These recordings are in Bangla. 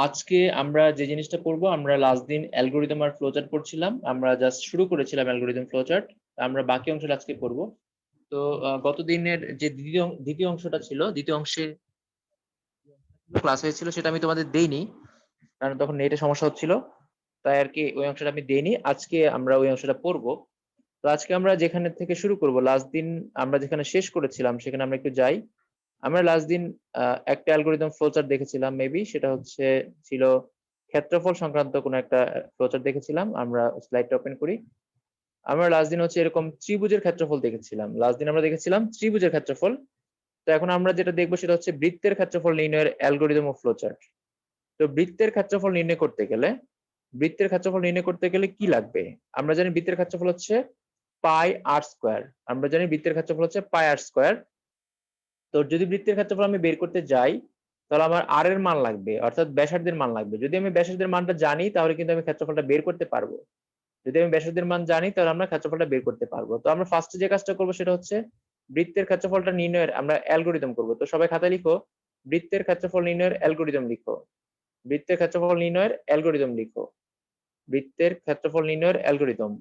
আজকে আমরা যে জিনিসটা পড়বো, আমরা লাস্ট দিন অ্যালগরিদম আর ফ্লোচার্ট পড়ছিলাম। আমরা জাস্ট শুরু করেছিলাম অ্যালগরিদম ফ্লোচার্ট। আমরা বাকি অংশটা আজকে পড়বো। তো গত দিনের যে দ্বিতীয় অংশটা ছিল, দ্বিতীয় অংশে ক্লাস হয়েছিল সেটা আমি তোমাদের দেইনি, কারণ তখন নেটে সমস্যা হচ্ছিল, তাই আর কি ওই অংশটা আমি দেইনি। আজকে আমরা ওই অংশটা পড়বো। তো আজকে আমরা যেখানে থেকে শুরু করব, লাস্ট দিন আমরা যেখানে শেষ করেছিলাম সেখানে আমরা একটু যাই। আমরা লাস্ট দিন একটা অ্যালগরিদম ফ্লোচার্ট দেখেছিলাম, মেবি সেটা ছিল ক্ষেত্রফল সংক্রান্ত কোনো একটা ফ্লোচার্ট দেখেছিলাম। আমরা স্লাইডটা ওপেন করি। আমরা লাস্ট দিন এরকম ত্রিভুজের ক্ষেত্রফল দেখেছিলাম। লাস্ট দিন আমরা দেখেছিলাম ত্রিভুজের ক্ষেত্রফল। তো এখন আমরা যেটা দেখবো সেটা হচ্ছে বৃত্তের ক্ষেত্রফল নির্ণয়ের অ্যালগরিদম ও ফ্লোচার্ট। তো বৃত্তের ক্ষেত্রফল নির্ণয় করতে গেলে কি লাগবে? আমরা জানি বৃত্তের ক্ষেত্রফল হচ্ছে পাই আর স্কয়ার। তো যদি বৃত্তের ক্ষেত্রফল আমি বের করতে যাই, তাহলে আমার আর এর মান লাগবে, অর্থাৎ ব্যাসার্ধের মান লাগবে। যদি আমি ব্যাসার্ধের মানটা জানি তাহলে কিন্তু আমি ক্ষেত্রফলটা বের করতে পারবো। তো আমরা ফার্স্টে যে কাজটা করবো সেটা হচ্ছে বৃত্তের ক্ষেত্রফলটা নির্ণয়ের আমরা অ্যালগরিদম করব। তো সবাই খাতায় লিখো, বৃত্তের ক্ষেত্রফল নির্ণয়ের অ্যালগরিদম লিখো। বৃত্তের ক্ষেত্রফল নির্ণয়ের অ্যালগরিদম লিখো। বৃত্তের ক্ষেত্রফল নির্ণয়ের অ্যালগরিদম।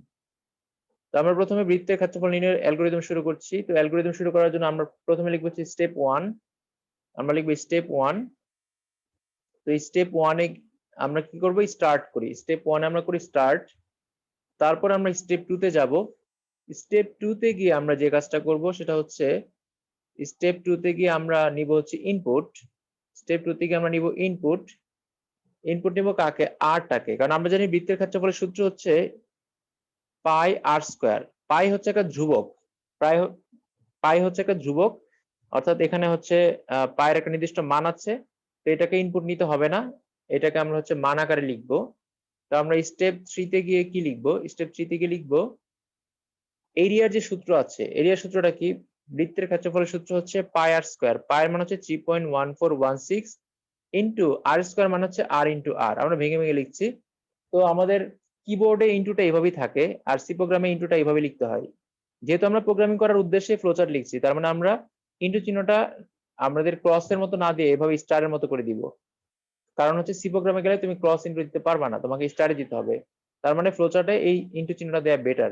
তো আমরা প্রথমে বৃত্তের ক্ষেত্রফল নির্ণয়ের অ্যালগরিদম শুরু করছি। তো অ্যালগরিদম শুরু করার জন্য আমরা প্রথমে লিখবো স্টেপ 1। আমরা লিখবো স্টেপ 1। তো স্টেপ 1 এ আমরা কি করব? স্টার্ট করি। স্টেপ 1 এ আমরা করি স্টার্ট। তারপর আমরা স্টেপ 2 তে যাব। স্টেপ 2 তে গিয়ে আমরা যে কাজটা করব সেটা হচ্ছে স্টেপ 2 তে গিয়ে আমরা নিব ইনপুট। স্টেপ 2 তে গিয়ে আমরা নিব ইনপুট। ইনপুট নিব কাকে? আর টাকে। কারণ আমরা জানি বৃত্তের ক্ষেত্রফলের সূত্র হচ্ছে পাই আর স্কয়ার। পাই হচ্ছে একটা ধ্রুবক। প্রায় পাই হচ্ছে একটা ধ্রুবক, অর্থাৎ এখানে পায়ের একটা নির্দিষ্ট মান আছে। তো এটাকে ইনপুট নিতে হবে না, এটাকে আমরা মান আকারে লিখবো। তো আমরা স্টেপ 3 তে গিয়ে কি লিখবো? স্টেপ 3 তে গিয়ে লিখবো এরিয়ার যে সূত্র আছে। এরিয়ার সূত্রটা কি? বৃত্তের ক্ষেত্রফলের সূত্র হচ্ছে পাই আর স্কয়ার। পায়ের মান হচ্ছে 3.1416 ইন্টু আর স্কয়ার মান হচ্ছে আর ইন্টু আর। আমরা ভেঙে ভেঙে লিখছি। তো আমাদের কিবোর্ডে ইন্টুটা এইভাবেই থাকে, আর সি প্রোগ্রামে ইন্টুটা এইভাবে লিখতে হয়। যেহেতু আমরা প্রোগ্রামিং করার উদ্দেশ্যে ফ্লোচার্ট লিখছি, তার মানে আমরা ইন্টু চিহ্নটা আমাদের ক্রসের মতো না দিয়ে এভাবে স্টারের মতো করে দিব। কারণ সি প্রোগ্রামে গেলে তুমি ক্রস ইন্টু দিতে পারবা না, তোমাকে স্টারে দিতে হবে। তার মানে ফ্লোচার্টে এই ইন্টু চিহ্নটা দেওয়া বেটার।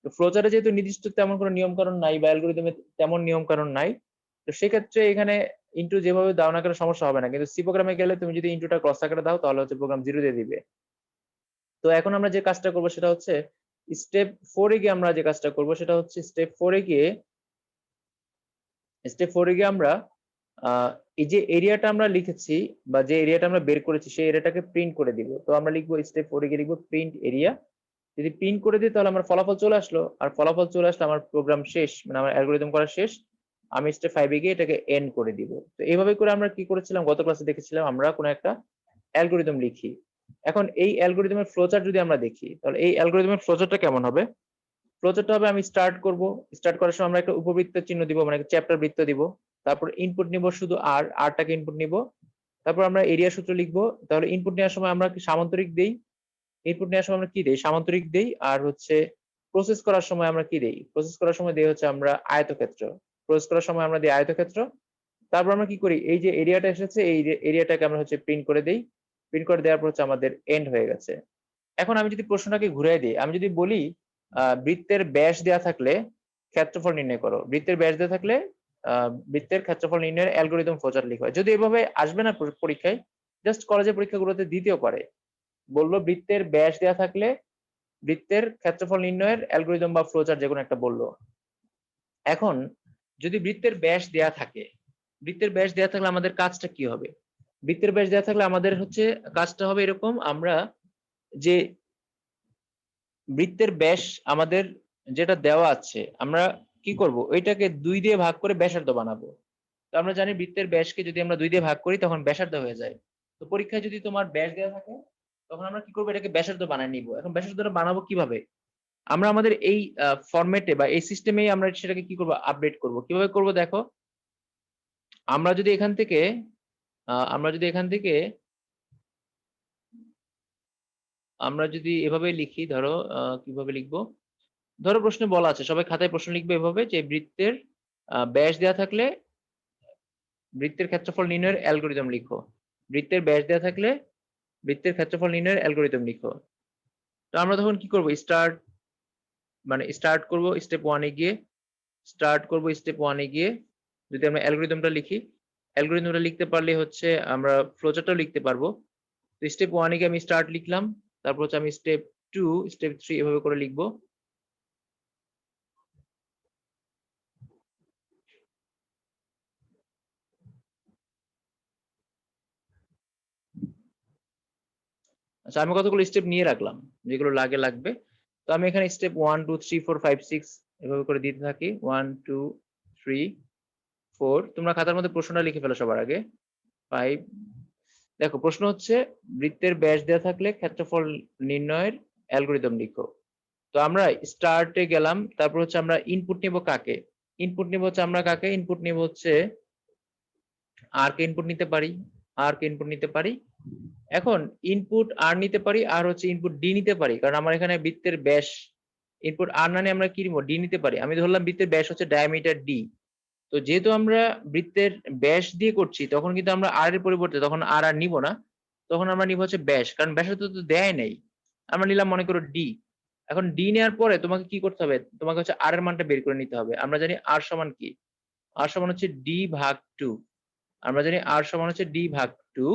তো ফ্লোচার্টে যেহেতু নির্দিষ্ট তেমন কোনো নিয়ম কানুন নাই, বা অ্যালগরিদমে তেমন নিয়ম কানুন নাই, তো সেক্ষেত্রে এখানে ইন্টু যেভাবে দাও না কেন সমস্যা হবে না। কিন্তু সি প্রোগ্রামে গেলে তুমি যদি ইন্টুটা ক্রস আকারে দাও তাহলে প্রোগ্রাম 0 দিয়ে দিবে। তো এখন আমরা যে কাজটা করব সেটা হচ্ছে স্টেপ 4 এ গিয়ে আমরা যে কাজটা করব সেটা হচ্ছে স্টেপ 4 এ গিয়ে আমরা এই যে এরিয়াটা আমরা লিখেছি বা যে এরিয়াটা আমরা বের করেছি সেই এরিয়াটাকে প্রিন্ট করে দিব। তো আমরা লিখবো স্টেপ 4 এ গিয়ে লিখবো প্রিন্ট এরিয়া। যদি প্রিন্ট করে দিই তাহলে আমার ফলাফল চলে আসলো, আর ফলাফল চলে আসলে আমার প্রোগ্রাম শেষ, মানে আমার অ্যালগরিদম করা শেষ। আমি স্টেপ 5 এ গিয়ে এটাকে এন্ড করে দিব। তো এইভাবে করে আমরা কি করেছিলাম, গত ক্লাসে দেখেছিলাম আমরা কোনো একটা অ্যালগরিদম লিখি। এখন এই অ্যালগরিদমের ফ্লোচার্ট যদি আমরা দেখি, তাহলে এই অ্যালগরিদমের ফ্লোচার্টটা কেমন হবে? ফ্লোচার্টটা হবে, আমি স্টার্ট করব। স্টার্ট করার সময় আমরা একটা উপবৃত্তের চিহ্ন দিব, মানে চ্যাপ্টার বৃত্ত দিব। তারপর ইনপুট নিব শুধু আরটাকে ইনপুট নিব। তারপর আমরা এরিয়া সূত্র লিখবো। তাহলে ইনপুট নেওয়ার সময় আমরা কি সামান্তরিক দেই? ইনপুট নেওয়ার সময় আমরা কি দেই? সামান্তরিক দেই। আর প্রসেস করার সময় আমরা কি দেই? প্রসেস করার সময় দেই আমরা আয়তক্ষেত্র। প্রসেস করার সময় আমরা দিই আয়তক্ষেত্র। তারপর আমরা কি করি? এই যে এরিয়াটা এসেছে এই এরিয়াটাকে আমরা প্রিন্ট করে দেই। প্রিন্ট করে দেওয়ার পর আমাদের এন্ড হয়ে গেছে। এখন আমি যদি প্রশ্নটাকে ঘুরিয়ে দিই, আমি যদি বলি বৃত্তের ব্যাস দেওয়া থাকলে ক্ষেত্রফল নির্ণয় করো। বৃত্তের ব্যাস দেওয়া থাকলে বৃত্তের ক্ষেত্রফল নির্ণয়ের অ্যালগরিদম ফ্লোচার্ট লিখো। যদি এভাবে আসবে না পরীক্ষায়, জাস্ট কলেজের পরীক্ষাগুলোতে দ্বিতীয় করে বললো বৃত্তের ব্যাস দেওয়া থাকলে বৃত্তের ক্ষেত্রফল নির্ণয়ের অ্যালগরিদম বা ফ্লোচার্ট যে কোনো একটা বললো। এখন যদি বৃত্তের ব্যাস দেওয়া থাকে, আমাদের কাজটা কি হবে? বৃত্তের ব্যাস দেওয়া থাকলে আমাদের কাজটা হবে এরকম, আমরা যে বৃত্তের ব্যাস আমাদের যেটা দেওয়া আছে আমরা কি করব? ওইটাকে 2 দিয়ে ভাগ করে ব্যাসার্ধ বানাবো। তো আমরা জানি বৃত্তের ব্যাসকে যদি আমরা 2 দিয়ে ভাগ করি তখন ব্যাসার্ধ হয়ে যায়। তো পরীক্ষায় যদি তোমার ব্যাস দেওয়া থাকে তখন আমরা কি করবো? এটাকে ব্যাসার্ধ বানায় নিব। এখন ব্যাসার্ধটা বানাবো কিভাবে? আমরা আমাদের এই ফরম্যাটে বা এই সিস্টেমেই আমরা সেটাকে কি করব? আপডেট করব। কিভাবে করব দেখো, আমরা যদি এখান থেকে আমরা যদি এখান থেকে আমরা যদি এভাবে লিখি, ধরো কিভাবে লিখবো? ধরো প্রশ্নে বলা আছে, সবাই খাতায় প্রশ্ন লিখবে এভাবে যে বৃত্তের ব্যাস দেওয়া থাকলে বৃত্তের ক্ষেত্রফল নির্ণয়ের অ্যালগরিদম লিখো। বৃত্তের ব্যাস দেওয়া থাকলে বৃত্তের ক্ষেত্রফল নির্ণয়ের অ্যালগরিদম লিখো। তো আমরা তখন কি করব, স্টার্ট করব স্টেপ 1 এ গিয়ে, যদি আমরা অ্যালগরিদমটা লিখি, অ্যালগরিদমটা লিখতে পারলে হচ্ছে আমরা ফ্লোচার্টটাও লিখতে পারবো। তো স্টেপ 1 এ গিয়ে আমি স্টার্ট লিখলাম, তারপর হচ্ছে আমি স্টেপ 2, স্টেপ 3 এভাবে করে লিখবো। আচ্ছা, আমি কতগুলো স্টেপ নিয়ে রাখলাম, যেগুলো লাগবে। তো আমি এখানে স্টেপ 1 2 3 4 5 6 এভাবে করে দিতে থাকি। 1 2 3 4। তোমরা খাতার মধ্যে প্রশ্নটা লিখে ফেলো সবার আগে। 5। দেখো প্রশ্ন হচ্ছে বৃত্তের ব্যাস দেওয়া থাকলে ক্ষেত্রফল নির্ণয়ের অ্যালগরিদম লিখো। তো আমরা স্টার্টে গেলাম, তারপর হচ্ছে আমরা ইনপুট নিব কাকে? ইনপুট নিব হচ্ছে আমরা কাকে ইনপুট নিব হচ্ছে আর কে ইনপুট নিতে পারি, এখন ইনপুট আর নিতে পারি, আর হচ্ছে ইনপুট ডি নিতে পারি, কারণ আমার এখানে বৃত্তের ব্যাস ইনপুট আর না নিয়ে আমরা কি নিব, ডি নিতে পারি। আমি ধরলাম বৃত্তের ব্যাস হচ্ছে ডায়ামিটার ডি। তো যেহেতু আমরা বৃত্তের ব্যাস দিয়ে করছি, তখন কিন্তু আমরা আর এর পরিবর্তে তখন আর নিব না, তখন আমরা নিব হচ্ছে ব্যাস, কারণ ব্যাসার্ধ তো দেয় নাই। আমরা নিলাম মনে করো ডি। এখন ডি নেওয়ার পরে তোমাকে কি করতে হবে, তোমাকে হচ্ছে আর এর মানটা বের করে নিতে হবে। আমরা জানি আর সমান কি, আর সমান হচ্ছে ডি ভাগ 2। আমরা জানি আর সমান হচ্ছে ডি ভাগ 2।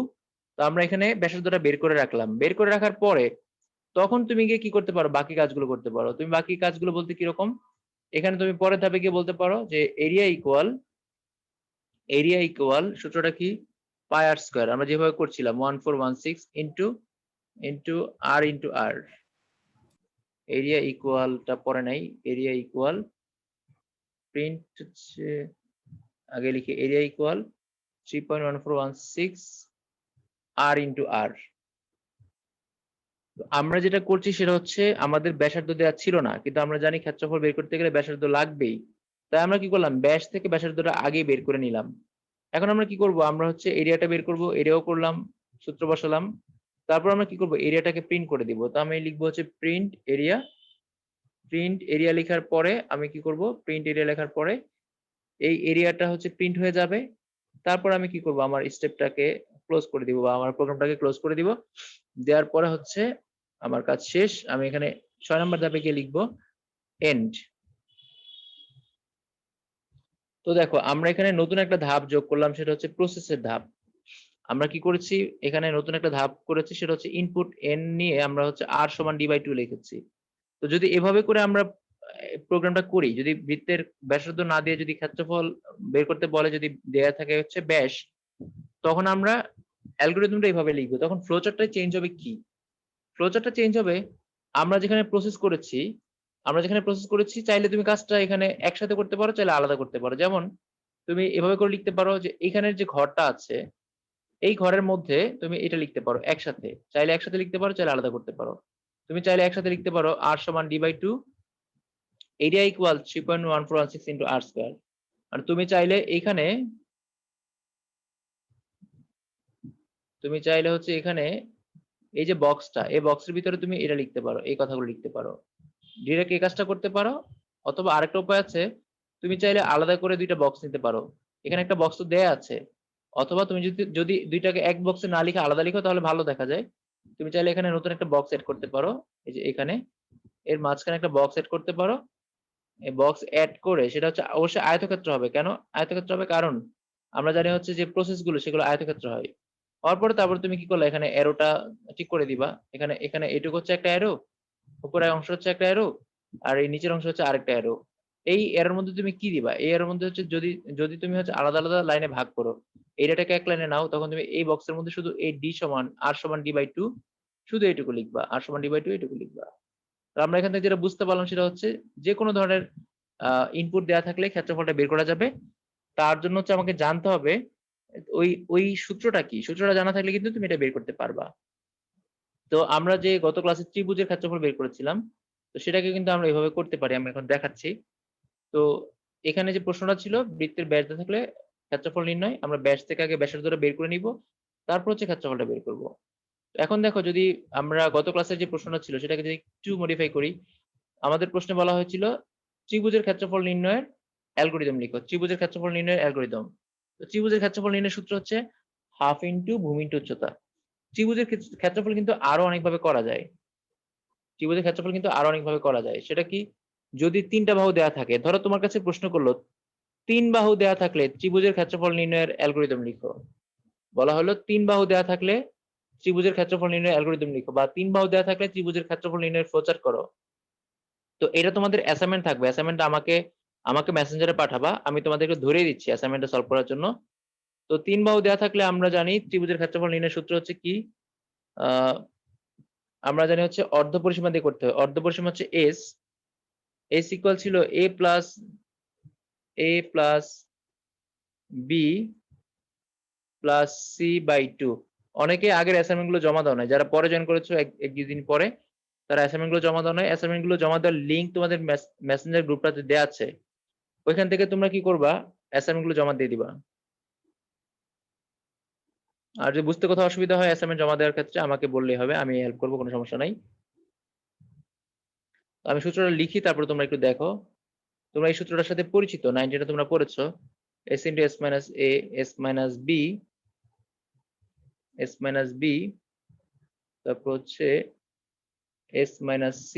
তো আমরা এখানে ব্যাসার্ধটা বের করে রাখলাম। বের করে রাখার পরে তখন তুমি গিয়ে কি করতে পারো, বাকি কাজগুলো করতে পারো। তুমি বাকি কাজগুলো বলতে কিরকম, এখানে তুমি পরের ধাপে গিয়ে বলতে পারো যে এরিয়া ইকুয়াল সূত্রটা কি, পাই আর স্কয়ার। আমরা যেভাবে করছিলাম 1416 ইন্টু আর ইন্টু আর। এরিয়া ইকুয়ালটা পরে নাই, এরিয়া ইকুয়াল প্রিন্ট হচ্ছে আগে লিখি, এরিয়া ইকুয়াল 3.1416 আর ইন্টু আর। আমরা যেটা করছি সেটা হচ্ছে আমাদের ব্যাসার্ধ দেওয়া ছিল না, কিন্তু আমরা জানি ক্ষেত্রফল বের করতে গেলে ব্যাসার্ধ লাগবেই। তাই আমরা কি করলাম, ব্যাস থেকে ব্যাসার্ধটা আগে বের করে নিলাম। এখন আমরা কি করব, আমরা হচ্ছে এরিয়াটা বের করব, এরিয়াও করলাম, সূত্র বসালাম। তারপর আমরা কি করব, এরিয়াটাকে প্রিন্ট করে দিব। তো আমি লিখবো হচ্ছে প্রিন্ট এরিয়া লেখার পরে আমি কি করব, প্রিন্ট এরিয়া লেখার পরে এই এরিয়াটা হচ্ছে প্রিন্ট হয়ে যাবে। তারপর আমি কি করব, আমার স্টেপটাকে ক্লোজ করে দিব বা আমার প্রোগ্রামটাকে ক্লোজ করে দিব। দেওয়ার পরে হচ্ছে আমার কাজ শেষ। আমি এখানে 6 নম্বর ধাপে গিয়ে লিখবো এন্ড। তো দেখো আমরা এখানে নতুন একটা ধাপ যোগ করলাম, সেটা হচ্ছে প্রসেসের ধাপ। আমরা কি করেছি, এখানে নতুন একটা ধাপ করেছি, সেটা হচ্ছে ইনপুট এন নিয়ে আমরা হচ্ছে আর সমান ডি বাই 2 লিখেছি। তো যদি এভাবে করে আমরা প্রোগ্রামটা করি, যদি বৃত্তের ব্যাসার্ধ না দিয়ে যদি ক্ষেত্রফল বের করতে বলে, যদি দেয়া থাকে হচ্ছে ব্যাস, তখন আমরা অ্যালগরিদমটা এইভাবে লিখবো। তখন ফ্লোচার্টটা চেঞ্জ হবে কি, ফ্লোচার্টটা চেঞ্জ হবে, আমরা যেখানে প্রসেস করেছি চাইলে তুমি কাজটা এখানে একসাথে করতে পারো, চাইলে আলাদা করতে পারো। যেমন তুমি এভাবে করে লিখতে পারো যে এখানের যে ঘরটা আছে, এই ঘরের মধ্যে তুমি এটা লিখতে পারো একসাথে, চাইলে একসাথে লিখতে পারো, চাইলে আলাদা করতে পারো। তুমি চাইলে একসাথে লিখতে পারো আর সমান d by 2 area equal 3.1416 into r square. আর তুমি চাইলে হচ্ছে এখানে এই যে বক্সটা, এই বক্সের ভিতরে তুমি এটা লিখতে পারো, এই কথাগুলো লিখতে পারো, ডিরেক্ট এই কাজটা করতে পারো। অথবা আরেকটা উপায় আছে, তুমি চাইলে আলাদা করে দুইটা বক্স নিতে পারো। এখানে একটা বক্স তো দেয়া আছে, অথবা তুমি যদি যদি দুইটাকে এক বক্সে না লিখে আলাদা লিখো তাহলে ভালো দেখা যায়। তুমি চাইলে এখানে নতুন একটা বক্স এড করতে পারো, এই যে এখানে এর মাঝখানে একটা বক্স এড করতে পারো। এই বক্স এড করে সেটা হচ্ছে অবশ্যই আয়তক্ষেত্র হবে। কেন আয়তক্ষেত্র হবে, কারণ আমরা জানি হচ্ছে যে প্রসেস গুলো সেগুলো আয়তক্ষেত্র হয়। হওয়ার পরে তারপর তুমি কি করলে, এখানে অ্যারোটা ঠিক করে দিবা। এখানে এখানে এটুকু হচ্ছে একটা অ্যারো, উপরের অংশ হচ্ছে একটা অ্যারো, আর এই নিচের অংশ হচ্ছে আরেকটা অ্যারো। এই অ্যারোর মধ্যে তুমি কি দিবা, এই অ্যারোর মধ্যে হচ্ছে যদি যদি তুমি হচ্ছে আলাদা আলাদা লাইনে ভাগ করো, এরিয়াটাকে এক লাইনে নাও, তখন তুমি এই বক্সের মধ্যে শুধু এই ডি সমান আর সমান ডি বাই 2 শুধু এইটুকু লিখবা, আর সমান ডি বাই 2 এইটুকু লিখবা। তো আমরা এখান থেকে যেটা বুঝতে পারলাম সেটা হচ্ছে যে কোনো ধরনের ইনপুট দেওয়া থাকলে ক্ষেত্রফলটা বের করা যাবে। তার জন্য হচ্ছে আমাকে জানতে হবে ওই ওই সূত্রটা কি, সূত্রটা জানা থাকলে কিন্তু তুমি এটা বের করতে পারবা। তো আমরা যে গত ক্লাসে ত্রিভুজের ক্ষেত্রফল বের করেছিলাম, তো সেটাকে কিন্তু আমরা এভাবে করতে পারি, আমি এখন দেখাচ্ছি। তো এখানে যে প্রশ্নটা ছিল বৃত্তের ব্যাস দেওয়া থাকলে ক্ষেত্রফল নির্ণয়, আমরা ব্যাস থেকে আগে ব্যাসার্ধটা বের করে নিব, তারপর হচ্ছে ক্ষেত্রফলটা বের করব। এখন দেখো যদি আমরা গত ক্লাসের যে প্রশ্নটা ছিল সেটাকে যদি একটু মডিফাই করি, আমাদের প্রশ্নে বলা হয়েছিল ত্রিভুজের ক্ষেত্রফল নির্ণয়ের অ্যালগরিদম লিখো, ত্রিভুজের ক্ষেত্রফল নির্ণয়ের অ্যালগরিদম। তো ত্রিভুজের ক্ষেত্রফল নির্ণয়ের সূত্র হচ্ছে হাফ ইন্টু ভূমি ইন্টু উচ্চতা। ত্রিভুজের ক্ষেত্রফল কিন্তু আরো অনেকভাবে করা যায়। ত্রিভুজের ক্ষেত্রফল কিন্তু আরো অনেকভাবে করা যায়। সেটা কি? যদি ৩ টা বাহু দেয়া থাকে, ধরো তোমার কাছে প্রশ্ন করলো ৩ বাহু দেয়া থাকলে ত্রিভুজের ক্ষেত্রফল নির্ণয়ের অ্যালগরিদম লিখো। বলা হলো ৩ বাহু দেয়া থাকলে ত্রিভুজের ক্ষেত্রফল নির্ণয়ের অ্যালগরিদম লিখো, বা ৩ বাহু দেয়া থাকলে ত্রিভুজের ক্ষেত্রফল নির্ণয়ের ফ্লোচার্ট করো। তো এটা তোমাদের অ্যাসাইনমেন্ট থাকবে। অ্যাসাইনমেন্টটা আমাকে মেসেঞ্জারে পাঠাবা। আমি তোমাদেরকে ধরিয়ে দিচ্ছি অ্যাসাইনমেন্টটা সলভ করার জন্য। তো ৩ বাহু দেয়া থাকলে আমরা জানি ত্রিভুজের ক্ষেত্রফল নির্ণয়ের সূত্র হচ্ছে কি? আ আমরা জানি হচ্ছে অর্ধপরিসীমা দিয়ে করতে হয়। অর্ধপরিসীমা হচ্ছে S ইকুয়াল ছিল a plus b plus c by 2। অনেকে আগের অ্যাসাইনমেন্ট গুলো জমা দাও নাই। যারা পরে জয়েন করেছো এক দুদিন পরে, তারা অ্যাসাইনমেন্ট গুলো জমা দাও নাই। অ্যাসাইনমেন্ট গুলো জমা দেওয়ার লিঙ্ক তোমাদের মেসেঞ্জার গ্রুপটাতে দেয়া আছে। ওইখান থেকে তোমরা কি করবা? অ্যাসাইনমেন্ট গুলো জমা দিয়ে দিবা। আর যদি বুঝতে কোথাও অসুবিধা হয় অ্যাসাইনমেন্ট জমা দেওয়ার ক্ষেত্রে আমাকে বললেই হবে, আমি হেল্প করবো, কোনো সমস্যা নাই। আমি সূত্রটা লিখি, তারপর তোমরা একটু দেখো। তোমরা এই সূত্রটার সাথে পরিচিত, 9 এটা তোমরা পড়েছো। s into s minus a, s minus b, s minus b, তারপর হচ্ছে s minus c।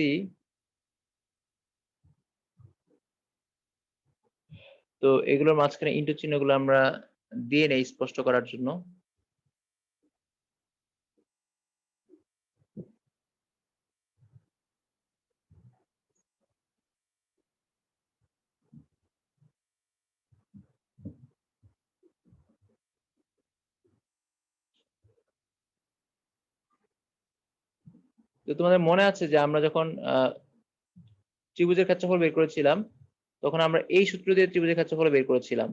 তো এগুলোর মাঝখানে ইন্টু চিহ্নগুলো আমরা দিয়ে নেই স্পষ্ট করার জন্য। তো তোমাদের মনে আছে যে আমরা যখন ত্রিভুজের ক্ষেত্রফল বের করেছিলাম, তখন আমরা এই সূত্র দিয়ে ত্রিভুজের ক্ষেত্রফল বের করেছিলাম।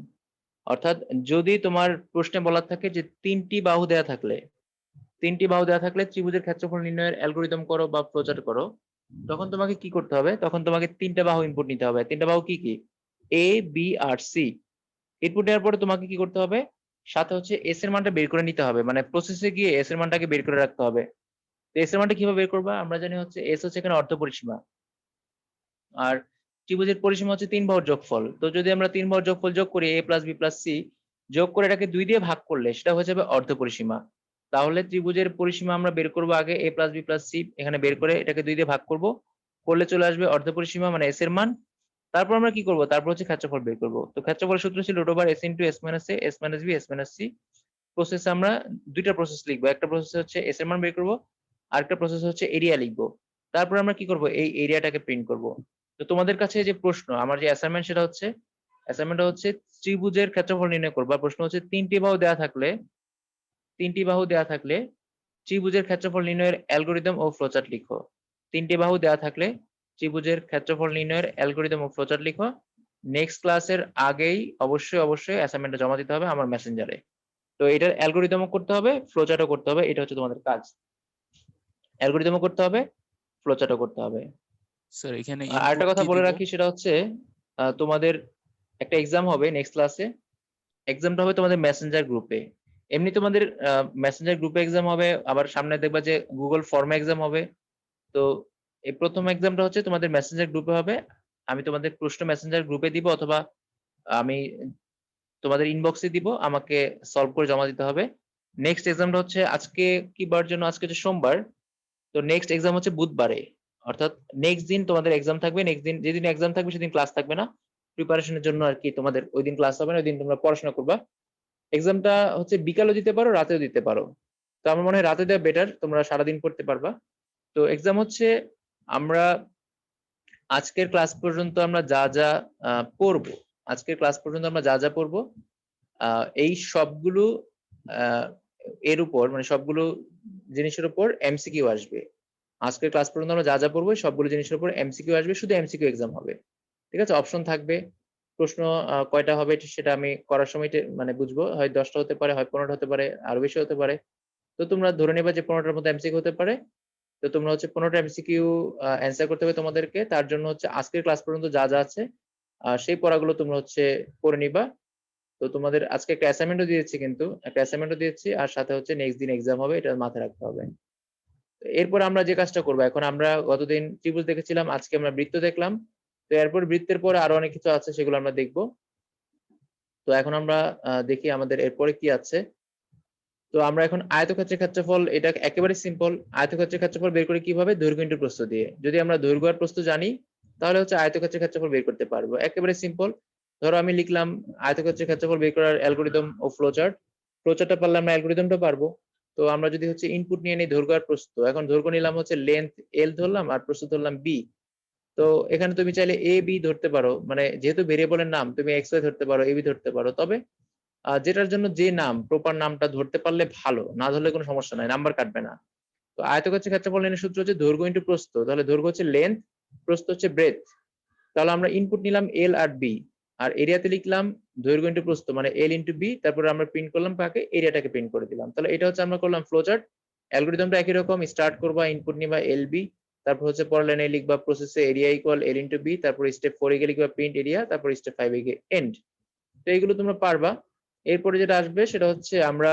অর্থাৎ যদি তোমার প্রশ্নে বলা থাকে যে ৩টি বাহু দেয়া থাকলে ত্রিভুজের ক্ষেত্রফল নির্ণয়ের অ্যালগরিদম করো বা ফ্লোচার্ট করো, তখন তোমাকে কি করতে হবে? তখন তোমাকে ৩টা বাহু ইনপুট নিতে হবে। ৩টা বাহু কি কি? a b আর c। ইনপুট নেওয়ার পরে তোমাকে কি করতে হবে? সাথে হচ্ছে s এর মানটা বের করে নিতে হবে, মানে প্রসেসে গিয়ে s এর মানটাকে বের করে রাখতে হবে। তো s এর মানটা কিভাবে বের করবা? আমরা জানি হচ্ছে s হচ্ছে এখানে অর্ধপরিসীমা, আর ত্রিভুজের পরিসীমা হচ্ছে ৩ বাহুর যোগফল। তো যদি আমরা ৩ বাহুর যোগফল যোগ করি, a plus b plus c, যোগ করে এটাকে ২ দিয়ে ভাগ করলে সেটা হয়ে যাবে অর্ধপরিসীমা। তাহলে ত্রিভুজের পরিসীমা আমরা বের করব আগে a plus b plus c, এখানে বের করে এটাকে ২ দিয়ে ভাগ করব, করলে চলে আসবে অর্ধপরিসীমা মানে s এর মান। তারপর আমরা কি করব? তারপর হচ্ছে ক্ষেত্রফল বের করব। তো ক্ষেত্রফলের সূত্র ছিল root over s into s minus a, s minus b, s minus c। প্রসেসে আমরা দুইটা প্রসেস লিখবো। একটা প্রসেস হচ্ছে s এর মান বের করব, আরেকটা প্রসেস হচ্ছে এরিয়া লিখবো। তারপর আমরা কি করব? এই এরিয়াটাকে প্রিন্ট করব। তো তোমাদের কাছে যে প্রশ্ন, আমার যে অ্যাসাইনমেন্ট, সেটা হচ্ছে অ্যাসাইনমেন্টটা হচ্ছে ত্রিভুজের ক্ষেত্রফল নির্ণয় করবা। প্রশ্ন হচ্ছে ৩টি বাহু দেয়া থাকলে ত্রিভুজের ক্ষেত্রফল নির্ণয়ের অ্যালগরিদম ও ফ্লোচার্ট লিখো। ৩টি বাহু দেয়া থাকলে ত্রিভুজের ক্ষেত্রফল নির্ণয়ের অ্যালগরিদম ও ফ্লোচার্ট লিখো। নেক্সট ক্লাসের আগেই অবশ্যই অ্যাসাইনমেন্টটা জমা দিতে হবে আমার মেসেঞ্জারে। তো এটার অ্যালগরিদমও করতে হবে, ফ্লোচার্টও করতে হবে। এটা হচ্ছে তোমাদের কাজ। অ্যালগরিদমও করতে হবে, ফ্লোচার্টও করতে হবে। স্যার এখানে আরেকটা ইনপুট কথা কি বলে দিব? রাখি, সেটা হচ্ছে তোমাদের একটা এক্সাম হবে নেক্সট ক্লাসে। এক্সামটা হবে তোমাদের মেসেঞ্জার গ্রুপে। এমনি তোমাদের মেসেঞ্জার গ্রুপে এক্সাম হবে, আবার সামনে দেখবা যে গুগল ফর্মে এক্সাম হবে। তো এই প্রথম এক্সামটা হচ্ছে তোমাদের মেসেঞ্জার গ্রুপে হবে। আমি তোমাদের প্রশ্ন মেসেঞ্জার গ্রুপে দিব, অথবা আমি তোমাদের ইনবক্সে দিব, আমাকে সলভ করে জমা দিতে হবে। নেক্সট এক্সামটা হচ্ছে আজকে কি বার জন্য? আজকে হচ্ছে সোমবার। তো নেক্সট এক্সাম হচ্ছে বুধবারে। অর্থাৎ নেক্সট দিন তোমাদের এক্সাম থাকবে। নেক্সট দিন যেদিন এক্সাম থাকবে সেদিন ক্লাস থাকবে না। প্রিপারেশনের জন্য আর কি, তোমাদের ওই দিন ক্লাস হবে না, ওই দিন তোমরা পড়াশোনা করবা। এক্সামটা হচ্ছে বিকালেও দিতে পারো, রাতেও দিতে পারো। তো আমার মনে হয় রাতে দেওয়া বেটার, তোমরা সারাদিন পড়তে পারবা। তো এক্সাম হচ্ছে আমরা আজকের ক্লাস পর্যন্ত আমরা যা যা পড়বো, আজকের ক্লাস পর্যন্ত আমরা যা যা পড়বো, এই সবগুলো আহ, এর উপর, মানে সবগুলো জিনিসের উপর এমসিকিউ আসবে। আজকের ক্লাস পর্যন্ত আমরা যা যা পড়বো সবগুলো জিনিসের উপর এমসিকিউ আসবে, শুধু এমসিকিউ এক্সাম হবে। ঠিক আছে? অপশন থাকবে। প্রশ্ন কয়টা হবে সেটা আমি করার সময় মানে বুঝবো, হয় 10টা হতে পারে, হয় 15টা হতে পারে, আরো বেশি হতে পারে। তো তোমরা ধরে নেবা যে 15টার মতো এমসিকিউ হতে পারে। তো তোমরা হচ্ছে 15টা এমসিকিউ অ্যান্সার করতে হবে তোমাদেরকে। তার জন্য হচ্ছে আজকের ক্লাস পর্যন্ত যা যা আছে সেই পড়াগুলো তোমরা হচ্ছে পড়ে নিবা। তো তোমাদের আজকে একটা অ্যাসাইনমেন্টও দিয়েছি, কিন্তু একটা অ্যাসাইনমেন্টও দিয়েছি, আর সাথে হচ্ছে নেক্সট দিন এক্সাম হবে, এটা মাথায় রাখতে হবে। এরপর আমরা যে কাজটা করবো, এখন আমরা গতদিন ত্রিভুজ দেখেছিলাম, আজকে আমরা বৃত্ত দেখলাম। তো এরপর বৃত্তের পরে আরো অনেক কিছু আছে, সেগুলো আমরা দেখবো। তো এখন আমরা দেখি আমাদের এরপরে কি আছে। তো আমরা এখন আয়তক্ষেত্রের ক্ষেত্রফল, এটা একেবারে সিম্পল। আয়তক্ষেত্রের ক্ষেত্রফল বের করে কিভাবে? দৈর্ঘ্য ইনটু প্রস্থ দিয়ে। যদি আমরা দৈর্ঘ্য আর প্রস্থ জানি তাহলে হচ্ছে আয়তক্ষেত্রের ক্ষেত্রফল বের করতে পারবো, একেবারে সিম্পল। ধরো আমি লিখলাম আয়তক্ষেত্রের ক্ষেত্রফল বের করার অ্যালগরিদম ও ফ্লোচার্ট। ফ্লোচার্টটা পারলে আমরা অ্যালগরিদমটা পারবো। তো আমরা যদি হচ্ছে ইনপুট নিয়ে নিই দৈর্ঘ্য আর প্রস্থ, এখন দৈর্ঘ্য নিলাম হচ্ছে লেন্থ এল ধরলাম আর প্রস্থ ধরলাম বি। তো এখানে তুমি চাইলে এ বি ধরতে পারো, মানে যেহেতু ভেরিয়েবলের নাম তুমি এক্স ওয়াই ধরতে পারো, এ বি ধরতে পারো। তবে যেটার জন্য যে নাম প্রপার নামটা ধরতে পারলে ভালো, না ধরলে কোনো সমস্যা নাই, নাম্বার কাটবে না। তো আয়তক্ষেত্রের ক্ষেত্রফল নির্ণয়ের সূত্র হচ্ছে দৈর্ঘ্য ইনটু প্রস্থ। তাহলে দৈর্ঘ্য হচ্ছে লেন্থ, প্রস্থ হচ্ছে ব্রেডথ। তাহলে আমরা ইনপুট নিলাম এল আর বি, আর এরিয়াতে লিখলাম দৈর্ঘ্য ইনটু প্রস্থ মানে এল ইনটু বি, তারপরে আমরা প্রিন্ট করলাম কাকে? এরিয়াটাকে প্রিন্ট করে দিলাম। তাহলে এটা হচ্ছে আমরা করলাম ফ্লোচার্ট। অ্যালগরিদমটা একই রকম, স্টার্ট করবা, ইনপুট নিবা এল বি, তারপর হচ্ছে পরের লাইনে লিখবা প্রসেসে area equal L into B, তারপর স্টেপ 4 এ গিয়ে লিখবা প্রিন্ট এরিয়া, তারপর স্টেপ 5 এ গিয়ে এন্ড। তো এইগুলো তোমরা পারবা। এরপরে যেটা আসবে সেটা হচ্ছে আমরা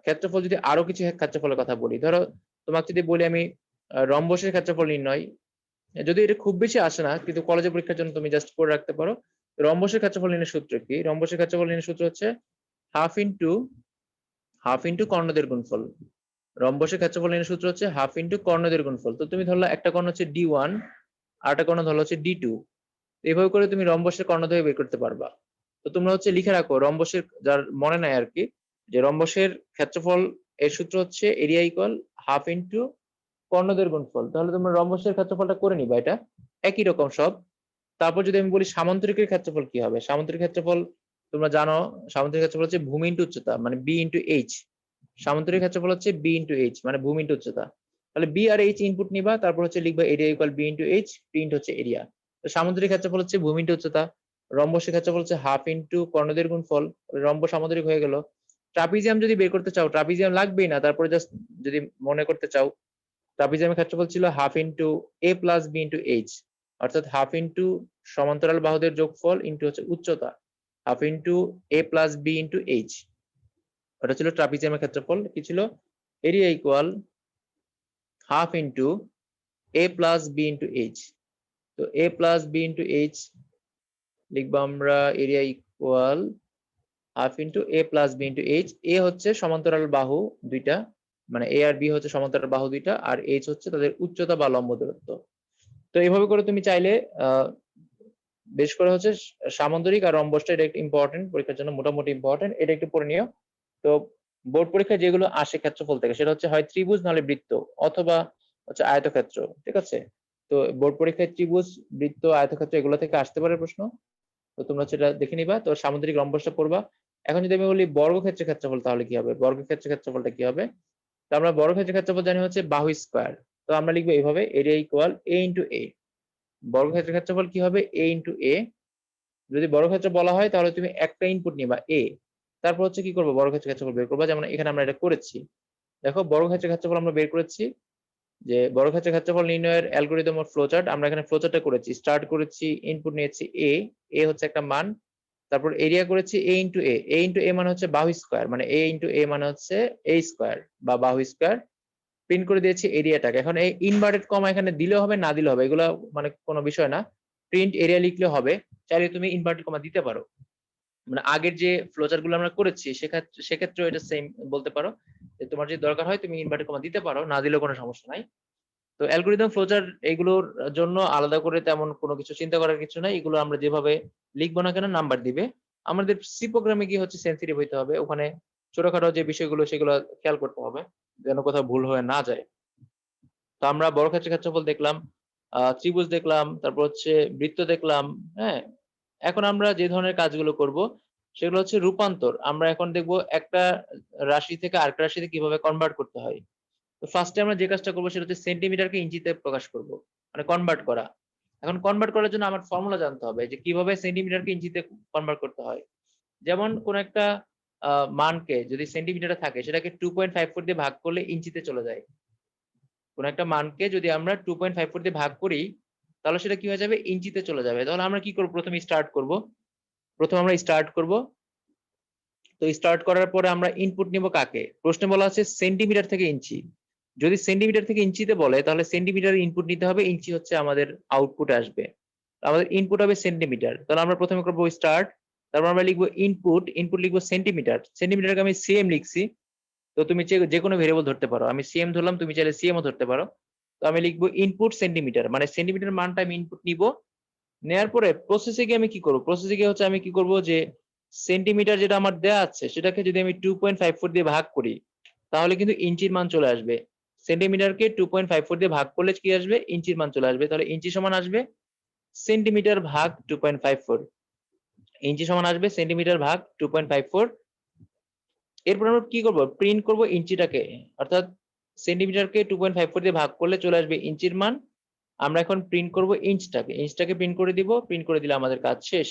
ক্ষেত্রফল, যদি আরো কিছু ক্ষেত্রফলের কথা বলি, ধরো তোমাকে যদি বলি আমি রম্বসের ক্ষেত্রফল নির্ণয়, যদি এটা খুব বেশি আসে না কিন্তু কলেজে পরীক্ষার জন্য তুমি জাস্ট করে রাখতে পারো। রম্বসের ক্ষেত্রফল নির্ণয়ের সূত্র কি? রম্বসের ক্ষেত্রফল নির্ণয়ের সূত্র হচ্ছে হাফ ইন্টু কর্ণদের গুণফল। রম্বসের ক্ষেত্রফল নির্ণয়ের সূত্র হচ্ছে হাফ ইন্টু কর্ণদের গুণফল। তো তুমি ধরলা একটা কর্ণ হচ্ছে D1 আর একটা কর্ণ ধরলা হচ্ছে D2, এইভাবে করে তুমি রম্বসের কর্ণদ্বয় বের করতে পারবা। তো তোমরা হচ্ছে লিখে রাখো রম্বসের, যার মনে নাই আর কি, যে রম্বসের ক্ষেত্রফল এর সূত্র হচ্ছে এরিয়া ইকুয়াল হাফ ইন্টু কর্ণদের গুণফল। তাহলে তোমরা রম্বসের ক্ষেত্রফলটা করে নিবা, এটা একই রকম সব। তারপর যদি আমি বলি সামান্তরিকের ক্ষেত্রফল কি হবে? সামান্তরিক ক্ষেত্রফল তোমরা জানো, সামান্তরিক ক্ষেত্রফল হচ্ছে ভূমি ইন্টু উচ্চতা মানে বি ইন্টু এইচ। সামান্তরিক ক্ষেত্রফল হচ্ছে বি ইন্টু এইচ মানে ভূমি ইন্টু উচ্চতা। তাহলে বি আর এইচ ইনপুট নিবা, তারপর হচ্ছে লিখবা area equal B into H, print হচ্ছে এরিয়া। তো সামান্তরিক ক্ষেত্রফল হচ্ছে ভূমি ইন্টু উচ্চতা, রম্বসের ক্ষেত্রফল হচ্ছে হাফ ইন্টু কর্ণদের গুণফল, রম্ব সামান্তরিক হয়ে গেল। ট্রাপিজিয়াম যদি বের করতে চাও, ট্রাপিজিয়াম লাগবেই না, তারপরে জাস্ট যদি মনে করতে চাও, ট্রাপিজিয়ামের ক্ষেত্রফল ছিল হাফ ইন্টু এ প্লাস বি ইন্টু এইচ, অর্থাৎ হাফ ইন্টু সমান্তরাল বাহুদের যোগফল ইন্টু হচ্ছে উচ্চতা, হাফ ইন্টু এ প্লাস বি ইন্টু এইচ। ওটা ছিল ট্রাপিজিয়ামের ক্ষেত্রফল। কি ছিল? এরিয়া ইকুয়াল হাফ ইন্টু এ প্লাস বি ইন্টু এইচ। তো এ প্লাস বি ইন্টু এইচ লিখবো আমরা এরিয়া ইকুয়াল হাফ ইন্টু এ প্লাস বি ইন্টু এইচ। এ হচ্ছে সমান্তরাল বাহু দুইটা, মানে এ আর বি হচ্ছে সমান্তরাল বাহু দুইটা, আর এইচ হচ্ছে তাদের উচ্চতা বা লম্ব দূরত্ব। তো এইভাবে করে তুমি চাইলে বেশ করে হচ্ছে সামান্তরিক আর রম্বসটা, এটা একটু ইম্পর্টেন্ট পরীক্ষার জন্য, মোটামুটি ইম্পর্টেন্ট, এটা একটু পড়ে নিও। তো বোর্ড পরীক্ষায় যেগুলো আসে ক্ষেত্রফল থেকে সেটা হচ্ছে হয় ত্রিভুজ নাহলে বৃত্ত অথবা হচ্ছে আয়তক্ষেত্র, ঠিক আছে? তো বোর্ড পরীক্ষায় ত্রিভুজ, বৃত্ত, আয়তক্ষেত্র এগুলো থেকে আসতে পারে প্রশ্ন। তো তোমরা সেটা দেখে নিবা। তো সামুদ্রিক রম্বসটা পড়বা। এখন যদি আমি বলি বর্গক্ষেত্রের ক্ষেত্রফল তাহলে কি হবে? বর্গক্ষেত্রের ক্ষেত্রফলটা কি হবে? তো আমরা বর্গক্ষেত্রের ক্ষেত্রফল জানি হচ্ছে বাহু স্কয়ার। তো আমরা লিখবো এইভাবে এরিয়া ইকুয়াল এ ইন্টু এ। বর্গক্ষেত্রের ক্ষেত্রফল কি হবে? এ ইন্টু এ। যদি বর্গক্ষেত্র বলা হয় তাহলে তুমি একটা ইনপুট নিবা এ, তারপর হচ্ছে কি করবো? বর্গক্ষেত্রের ক্ষেত্রফল বের করবা। যেমন এখানে আমরা এটা করেছি, দেখো বর্গক্ষেত্রের ক্ষেত্রফল আমরা বের করেছি, যে বর্গক্ষেত্রের ক্ষেত্রফল নির্ণয়ের অ্যালগরিদম ও ফ্লোচার্ট। আমরা এখানে ফ্লোচার্টটা করেছি, স্টার্ট করেছি, ইনপুট নিয়েছি এ, এ হচ্ছে একটা মান, তারপর এরিয়া করেছি এ ইন্টু এ। এ ইন্টু এ মানে হচ্ছে বাহু স্কয়ার, মানে এ ইন্টু এ মানে হচ্ছে এ স্কয়ার বা বাহু স্কয়ার, প্রিন্ট করে দিয়েছি এরিয়াটাকে। এখন এই ইনভার্টেড কমা এখানে দিলেও হবে না দিলেও হবে, এগুলো মানে কোনো বিষয় না, প্রিন্ট এরিয়া লিখলে হবে। চাইলে তুমি ইনভার্টেড কমা দিতে পারো, মানে আগের যে ফ্লোচার গুলো আমরা করেছি সেক্ষেত্রে এটা সেম বলতে পারো, যে তোমার যদি দরকার হয় তুমি ইনভার্টেড কমা দিতে পারো, না দিলেও কোনো সমস্যা নাই। তো অ্যালগরিদম ফ্লোচার এগুলোর জন্য আলাদা করে তেমন কোনো কিছু চিন্তা করার কিছু নাই, এগুলো আমরা যেভাবে লিখবো না কেন নাম্বার দিবে। আমাদের সি প্রোগ্রামে গিয়ে হচ্ছে সেন্সিটিভ হইতে হবে, ওখানে ছোটখাটো যে বিষয়গুলো সেগুলো খেয়াল করতে হবে যেন কোথাও ভুল হয়ে না যায়। তো আমরা বর্গক্ষেত্রের ক্ষেত্রফল দেখলাম, ত্রিভুজ দেখলাম, তারপর হচ্ছে বৃত্ত দেখলাম। হ্যাঁ, এখন আমরা যে ধরনের কাজগুলো করব সেগুলো হচ্ছে রূপান্তর। আমরা এখন দেখব একটা রাশি থেকে আরেকটা রাশিতে কিভাবে কনভার্ট করতে হয়। তো ফার্স্টে আমরা যে কাজটা করবো সেটা হচ্ছে সেন্টিমিটারকে ইঞ্চিতে প্রকাশ করব, মানে কনভার্ট করা। এখন কনভার্ট করার জন্য আমার ফর্মুলা জানতে হবে যে কিভাবে সেন্টিমিটারকে ইঞ্চিতে কনভার্ট করতে হয়। যেমন কোন একটা মানকে যদি সেন্টিমিটারে থাকে সেটাকে 2.54 দিয়ে ভাগ করলে ইঞ্চিতে চলে যায়। কোন একটা মানকে যদি আমরা 2.54 দিয়ে ভাগ করি তাহলে সেটা কি হয়ে যাবে? ইঞ্চিতে চলে যাবে। তাহলে আমরা কি করব? প্রথমে স্টার্ট করব, আমরা স্টার্ট করব। তো স্টার্ট করার পরে আমরা ইনপুট নিব কাকে? প্রশ্নে বলা আছে সেন্টিমিটার থেকে ইঞ্চি। যদি সেন্টিমিটার থেকে ইঞ্চিতে বলে তাহলে সেন্টিমিটার ইনপুট নিতে হবে, ইঞ্চি হচ্ছে আমাদের আউটপুট আসবে। আমাদের ইনপুট হবে সেন্টিমিটার। তাহলে আমরা প্রথমে করব স্টার্ট, তারপর আমরা লিখব ইনপুট, লিখব সেন্টিমিটার। সেন্টিমিটারকে আমি সিএম লিখছি, তো তুমি যে কোনো ভেরিয়েবল ধরতে পারো, আমি সিএম ধরলাম, তুমি চাইলে সিএমও ধরতে পারো। তো আমি লিখবো ইনপুট সেন্টিমিটার, মানে সেন্টিমিটার মানটা আমি ইনপুট নিব। নেওয়ার পরে প্রসেসে গিয়ে আমি কি করবো, প্রসেসে গিয়ে হচ্ছে আমি কি করব যে সেন্টিমিটার যেটা আমার দেওয়া আছে সেটাকে যদি আমি 2.54 দিয়ে ভাগ করি তাহলে কিন্তু ইঞ্চির মান চলে আসবে। সেন্টিমিটারকে 2.54 দিয়ে ভাগ করলে কি আসবে, ইঞ্চির মান চলে আসবে। তাহলে ইঞ্চি সমান আসবে সেন্টিমিটার ভাগ 2.54, ইঞ্চি সমান আসবে সেন্টিমিটার ভাগ 2.54। এরপর আমরা কি করব, প্রিন্ট করব ইঞ্চিটাকে, অর্থাৎ সেন্টিমিটারকে 2.54 দিয়ে ভাগ করলে চলে আসবে ইঞ্চির মান। আমরা এখন প্রিন্ট করব ইঞ্চটাকে প্রিন্ট করে দিব, প্রিন্ট করে দিলে আমাদের কাজ শেষ।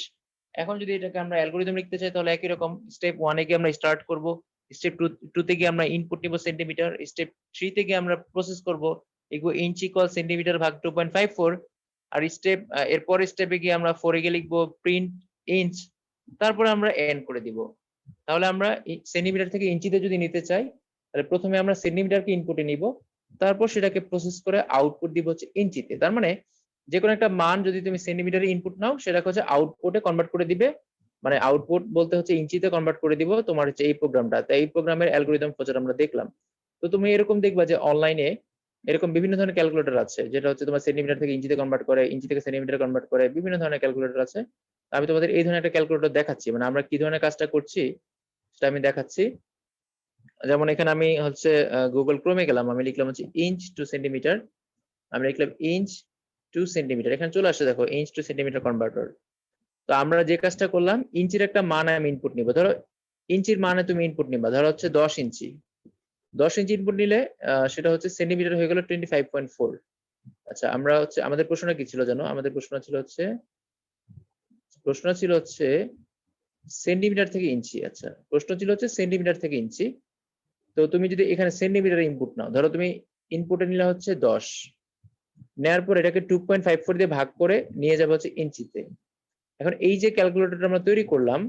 এখন যদি এটাকে আমরা অ্যালগরিদম লিখতে চাই তাহলে একই রকম স্টেপ 1 এ গিয়ে আমরা স্টার্ট করব, স্টেপ 2 তে গিয়ে আমরা ইনপুট নিব সেন্টিমিটার, স্টেপ 3 তে গিয়ে আমরা প্রসেস করব লিখব ইঞ্চ ইকুয়াল সেন্টিমিটার ভাগ 2.54, আর স্টেপ এরপর স্টেপে গিয়ে আমরা 4 এ গিয়ে লিখব প্রিন্ট ইঞ্চ, তারপরে আমরা এন্ড করে দিব। তাহলে আমরা সেন্টিমিটার থেকে ইঞ্চিতে যদি নিতে চাই তাহলে প্রথমে আমরা সেন্টিমিটারকে ইনপুটে নিব, তারপর সেটাকে প্রসেস করে আউটপুট দিব হচ্ছে ইঞ্চিতে। তার মানে যে কোনো একটা মান যদি তুমি সেন্টিমিটারে ইনপুট নাও সেটাকে হচ্ছে আউটপুটে কনভার্ট করে দিবে, মানে আউটপুট বলতে হচ্ছে ইঞ্চিতে কনভার্ট করে দিব তোমার হচ্ছে এই প্রোগ্রামটা। তাই এই প্রোগ্রামের অ্যালগরিদম ফ্লোচার্ট আমরা দেখলাম। তো তুমি এরকম দেখবা যে অনলাইনে এরকম বিভিন্ন ধরনের ক্যালকুলেটর আছে যেটা হচ্ছে তোমার সেন্টিমিটার থেকে ইঞ্চিতে কনভার্ট করে, ইঞ্চি থেকে সেন্টিমিটার কনভার্ট করে, বিভিন্ন ধরনের ক্যালকুলেটর আছে। আমি তোমাদের এই ধরনের একটা ক্যালকুলেটর দেখাচ্ছি, মানে আমরা কি ধরনের কাজটা করছি সেটা আমি দেখাচ্ছি। যেমন এখানে আমি হচ্ছে গুগল ক্রোমে গেলাম, আমি লিখলাম হচ্ছে ইঞ্চ টু সেন্টিমিটার, আমি লিখলাম ইঞ্চ টু সেন্টিমিটার, এখানে চলে আসছে দেখো ইঞ্চ টু সেন্টিমিটার কনভার্টার। তো আমরা যে কাজটা করলাম, ইঞ্চির একটা মান আমি ইনপুট নিব, ধরো ইঞ্চির মানে তুমি ইনপুট নিবা, ধরো হচ্ছে 10 ইঞ্চি, 10 ইঞ্চি ইনপুট নিলে সেটা হচ্ছে সেন্টিমিটার হয়ে গেল 25.4। আচ্ছা আমরা হচ্ছে আমাদের প্রশ্নটা কি ছিল জানো, আমাদের প্রশ্ন ছিল হচ্ছে সেন্টিমিটার থেকে ইঞ্চি। আচ্ছা প্রশ্ন ছিল হচ্ছে সেন্টিমিটার থেকে ইঞ্চি। তো তুমি যদি এখানে সেন্টিমিটার ইনপুট নাও, ধরো তুমি ইনপুটে নিলে হচ্ছে 10, নেওয়ার পর এটাকে 2.54 দিয়ে ভাগ করে নিয়ে যাবে হচ্ছে ইঞ্চিতে। এখন এই যে ক্যালকুলেটরটা আমরা তৈরি করলাম,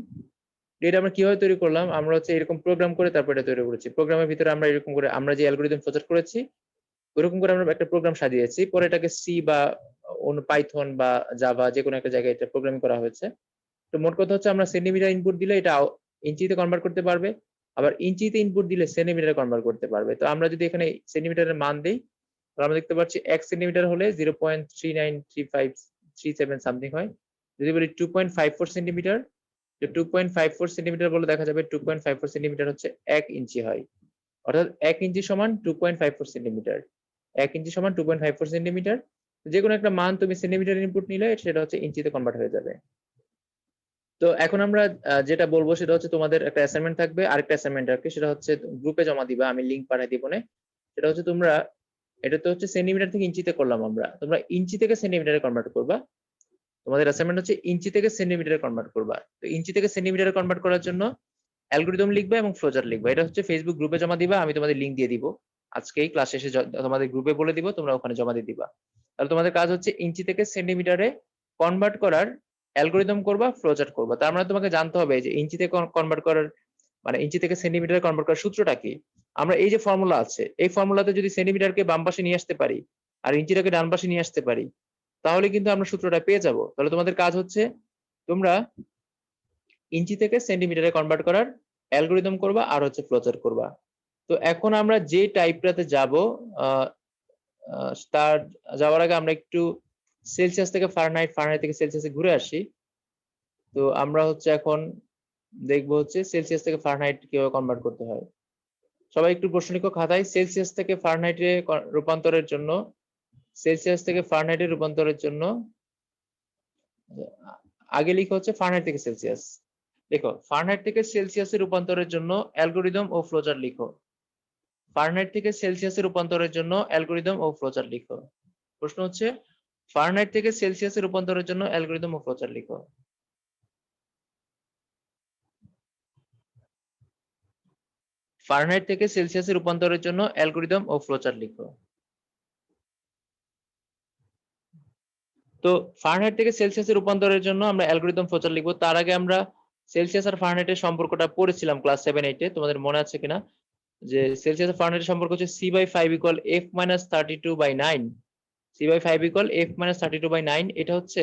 এটা আমরা কিভাবে তৈরি করলাম, আমরা হচ্ছে এরকম প্রোগ্রাম করে তারপর এটা তৈরি করেছি। প্রোগ্রামের ভিতরে আমরা এরকম করে আমরা যে অ্যালগরিদম প্রচার করেছি ওরকম করে আমরা একটা প্রোগ্রাম সাজিয়েছি, পরে এটাকে সি বা অন্য পাইথন বা জাভা যে কোনো একটা জায়গায় এটা প্রোগ্রামিং করা হয়েছে। তো মোট কথা হচ্ছে আমরা সেন্টিমিটার ইনপুট দিলে এটা ইঞ্চিতে কনভার্ট করতে পারবে, আবার ইঞ্চিতে ইনপুট দিলে সেন্টিমিটারে কনভার্ট করতে পারবে। তো আমরা যদি এখানে সেন্টিমিটারের মান দিই তাহলে আমরা দেখতে পাচ্ছি 1 সেন্টিমিটার হলে 0.393537 সামথিং হয়। যদি বলি 2.54 সেন্টিমিটার, তো 2.54 সেন্টিমিটার বলে দেখা যাবে 2.54 সেন্টিমিটার হচ্ছে 1 ইঞ্চি হয়, অর্থাৎ 1 ইঞ্চি সমান 2.54 সেন্টিমিটার, 1 ইঞ্চি সমান 2.54 সেন্টিমিটার। যে কোনো একটা মান তুমি সেন্টিমিটার ইনপুট নিলে সেটা হচ্ছে ইঞ্চিতে কনভার্ট হয়ে যাবে। তো এখন আমরা যেটা বলবো সেটা হচ্ছে তোমাদের একটা অ্যাসাইনমেন্ট থাকবে, আরেকটা অ্যাসাইনমেন্ট আর কি, সেটা হচ্ছে গ্রুপে জমা দিবা, আমি লিংক পাঠিয়ে দিব না। সেটা হচ্ছে তোমরা, এটা তো হচ্ছে সেন্টিমিটার থেকে ইঞ্চিতে করলাম আমরা, তোমরা ইঞ্চি থেকে সেন্টিমিটারে কনভার্ট করবা। তোমাদের অ্যাসাইনমেন্ট হচ্ছে ইঞ্চি থেকে সেন্টিমিটারে কনভার্ট করবা। তো ইঞ্চি থেকে সেন্টিমিটারে কনভার্ট করার জন্য অ্যালগরিদম লিখবা এবং ফ্লোচার্ট লিখবা। এটা হচ্ছে ফেসবুক গ্রুপে জমা দিবা, আমি তোমাদের লিংক দিয়ে দিব আজকেই ক্লাস শেষে, তোমাদের গ্রুপে বলে দিব, তোমরা ওখানে জমা দিয়ে দিবা। তাহলে তোমাদের কাজ হচ্ছে ইঞ্চি থেকে সেন্টিমিটারে কনভার্ট করার অ্যালগরিদম করবা, ফ্লোচার্ট করবা। তার মানে তোমাকে জানতে হবে যে ইঞ্চিতে কনভার্ট করার, মানে ইঞ্চি থেকে সেন্টিমিটারে কনভার্ট করার সূত্রটা কি। আমরা এই যে ফর্মুলা আছে এই ফর্মুলাতে যদি সেন্টিমিটারকে বাম পাশে নিয়ে আসতে পারি আর ইঞ্চিটাকে ডান পাশে নিয়ে আসতে পারি তাহলে কিন্তু আমরা সূত্রটা পেয়ে যাব। তাহলে তোমাদের কাজ হচ্ছে তোমরা ইঞ্চি থেকে সেন্টিমিটারে কনভার্ট করার অ্যালগরিদম করবা আর হচ্ছে ফ্লোচার্ট করবা। তো এখন আমরা যে টাইপটাতে যাব, তার যাওয়ার আগে আমরা একটু সেলসিয়াস থেকে ফারেনহাইট, ফারেনহাইট থেকে সেলসিয়াসে ঘুরে আসি। তো আমরা হচ্ছে এখন দেখবো হচ্ছে সেলসিয়াস থেকে ফারেনহাইট কিভাবে কনভার্ট করতে হয়। সবাই একটু প্রশ্ন লিখো খাতায়, সেলসিয়াস থেকে ফারেনহাইটে রূপান্তরের জন্য, সেলসিয়াস থেকে ফারেনহাইটে রূপান্তরের জন্য আগে লিখো হচ্ছে ফারেনহাইট থেকে সেলসিয়াস। দেখো ফারেনহাইট থেকে সেলসিয়াসে রূপান্তরের জন্য অ্যালগরিদম ও ফ্লোচার্ট লিখো। ফারেনহাইট থেকে সেলসিয়াসে রূপান্তরের জন্য অ্যালগরিদম ও ফ্লোচার্ট লিখো। প্রশ্ন হচ্ছে ফারেনহাইট থেকে সেলসিয়াসে রূপান্তরের জন্য অ্যালগরিদম ও ফ্লোচার্ট লিখো। ফারেনহাইট থেকে সেলসিয়াসে রূপান্তরের জন্য অ্যালগরিদম ও ফ্লোচার্ট লিখো। তো ফারেনহাইট থেকে সেলসিয়াসে রূপান্তরের জন্য আমরা অ্যালগরিদম ফ্লোচার্ট লিখবো। তার আগে আমরা সেলসিয়াস আর ফারেনহাইটের সম্পর্কটা পড়েছিলাম ক্লাস 7-8 এ, তোমাদের মনে আছে কিনা, যে সেলসিয়াস আর ফারেনহাইটের সম্পর্ক হচ্ছে c/5 = f-32/9, c/5 = f-32/9, এটা হচ্ছে